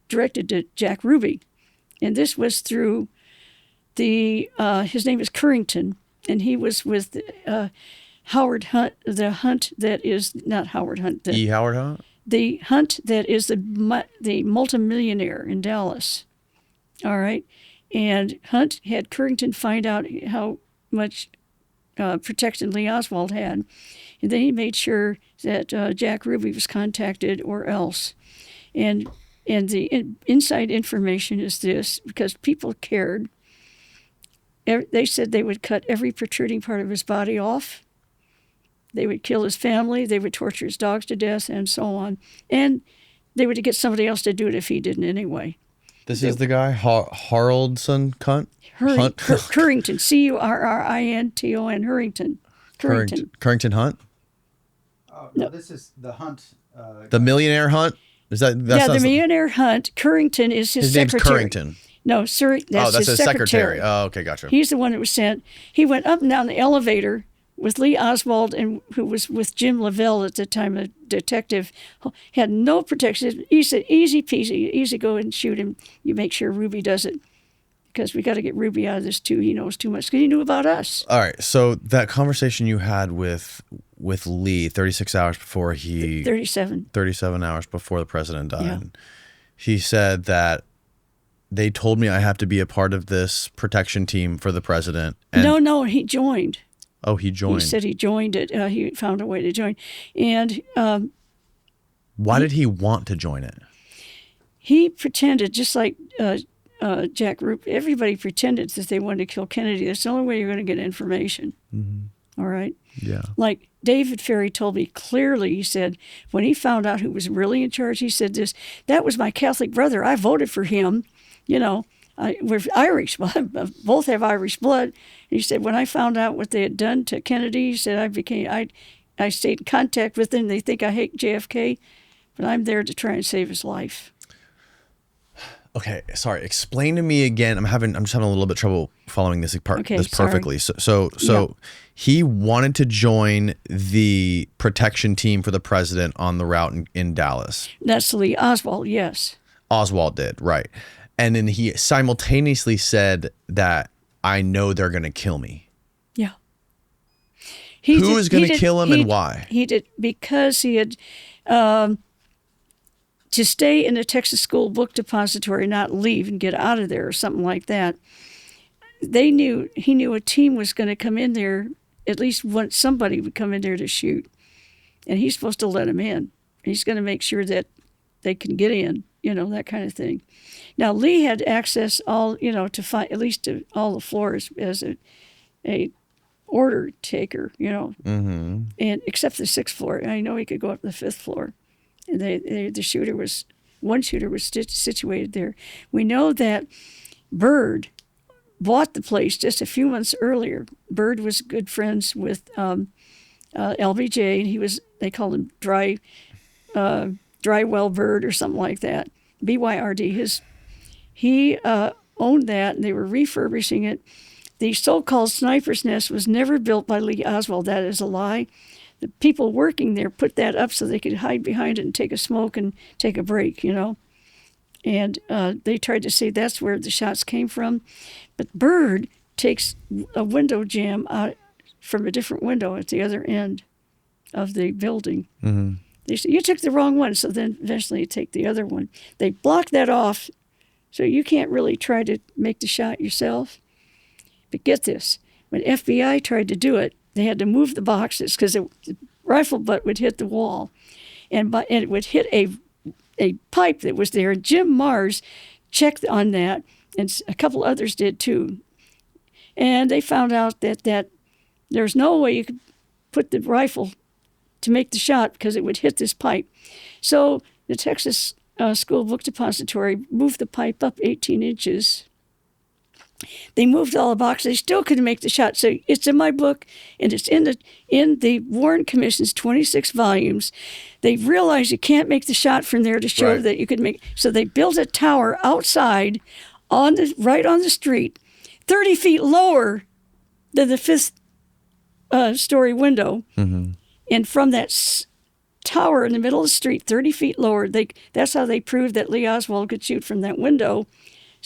directed to Jack Ruby, and this was through his name is Currington, and he was with Howard Hunt, the Hunt that is not Howard Hunt. E. Howard Hunt? The Hunt that is the multimillionaire in Dallas. All right. And Hunt had Currington find out how much protection Lee Oswald had. And then he made sure that Jack Ruby was contacted or else. And the inside information is this, because people cared. They said they would cut every protruding part of his body off. They would kill his family. They would torture his dogs to death, and so on. And they would get somebody else to do it if he didn't anyway. This is the guy, Haraldson Hunt? Currington, Currinton, Hurrington. Currington Hunt? Oh, no, this is the Hunt. The millionaire Hunt? Is that? Yeah, the millionaire Hunt. Currington is his secretary. Name's Currington. No, sir, that's his secretary. Oh, okay, gotcha. He's the one that was sent. He went up and down the elevator with Lee Oswald, and who was with Jim Lavelle at the time, a detective, had no protection. He said, easy peasy, easy, go and shoot him. You make sure Ruby does it, because we got to get Ruby out of this too. He knows too much, because he knew about us. All right, so that conversation you had with Lee 36 hours before 37 hours before the president died, Yeah. He said that they told me I have to be a part of this protection team for the president. And No, he joined. Oh, he joined. He said he joined it. He found a way to join. And why did he want to join it? he pretended, just like Jack Ruby, everybody pretended that they wanted to kill Kennedy. That's the only way you're going to get information. Mm-hmm. All right? Yeah. Like David Ferry told me clearly, he said, when he found out who was really in charge, he said this, that was my Catholic brother. I voted for him. You know, we're Irish, both have Irish blood. And he said, when I found out what they had done to Kennedy, he said, I stayed in contact with them. They think I hate JFK, but I'm there to try and save his life. Okay, sorry. Explain to me again. I'm just having a little bit trouble following this part. Okay, this perfectly. sorry. So Yeah. he wanted to join the protection team for the president on the route in Dallas. That's Lee Oswald, yes. Oswald did, right? And then he simultaneously said that I know they're going to kill me. Yeah. Who is going to kill him and why? He did because he had to stay in the Texas School Book Depository, not leave and get out of there or something like that. He knew a team was going to come in there, at least somebody would come in there to shoot, and he's supposed to let them in. He's going to make sure that they can get in, that kind of thing. Now Lee had access to find at least to all the floors as a order taker, Mm-hmm. and except the 6th floor. I know he could go up to the 5th floor. And one shooter was situated there. We know that Byrd bought the place just a few months earlier. Byrd was good friends with LBJ, and they called him Drywell Byrd or something like that. BYRD. He owned that, and they were refurbishing it. The so-called Sniper's Nest was never built by Lee Oswald. That is a lie. The people working there put that up so they could hide behind it and take a smoke and take a break, And they tried to say that's where the shots came from. But Byrd takes a window jam out from a different window at the other end of the building. Mm-hmm. They said, you took the wrong one, so then eventually you take the other one. They block that off so you can't really try to make the shot yourself. But get this, when FBI tried to do it, they had to move the boxes because the rifle butt would hit the wall, and it would hit a pipe that was there. And Jim Mars checked on that, and a couple others did too. And they found out that there's no way you could put the rifle to make the shot because it would hit this pipe. So the Texas School Book Depository moved the pipe up 18 inches. They moved all the boxes. They still couldn't make the shot. So it's in my book, and it's in the Warren Commission's 26 volumes. They realized you can't make the shot from there to show that you could make. So they built a tower outside, right on the street, 30 feet lower than the 5th story window. Mm-hmm. And from that tower in the middle of the street, 30 feet lower, that's how they proved that Lee Oswald could shoot from that window.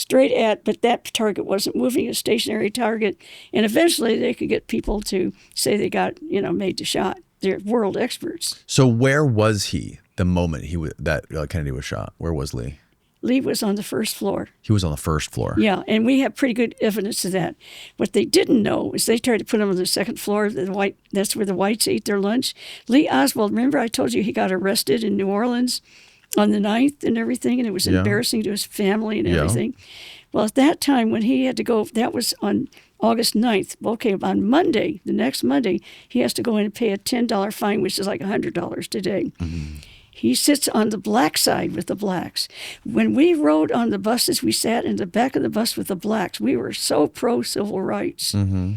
But that target wasn't moving, a stationary target. And eventually they could get people to say they got, made the shot. They're world experts. So where was he the moment that Kennedy was shot? Where was Lee? Lee was on the first floor. He was on the first floor. Yeah, and we have pretty good evidence of that. What they didn't know is they tried to put him on the second floor. That's where the whites ate their lunch. Lee Oswald, remember I told you he got arrested in New Orleans on the 9th and everything, and it was embarrassing to his family and everything. Well, at that time when he had to go, that was on August 9th. Okay, on Monday, the next Monday, he has to go in and pay a $10 fine, which is like $100 today. Mm-hmm. He sits on the black side with the blacks. When we rode on the buses, we sat in the back of the bus with the blacks. We were so pro-civil rights. Mm-hmm.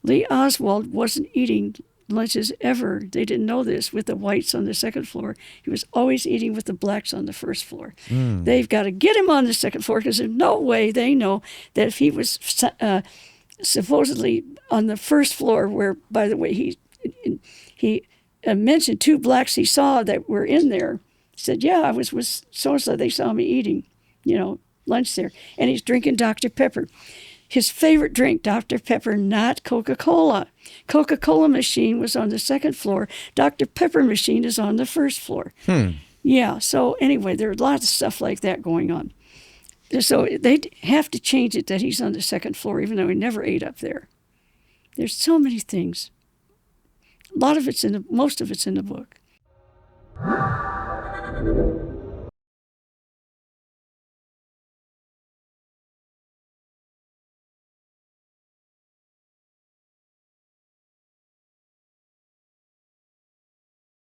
Lee Oswald wasn't eating lunches ever. They didn't know this with the whites on the second floor. He was always eating with the blacks on the first floor. Mm. They've got to get him on the second floor because there's no way they know that if he was supposedly on the first floor, where, by the way, he mentioned 2 blacks he saw that were in there. He said, yeah, I was with so-and-so. They saw me eating, lunch there. And he's drinking Dr. Pepper. His favorite drink, Dr. Pepper, not Coca-Cola. Coca-Cola machine was on the second floor. Dr. Pepper machine is on the first floor. Yeah, so anyway, there are lots of stuff like that going on. So they have to change it that he's on the second floor, even though he never ate up there. There's so many things. Most of it's in the book.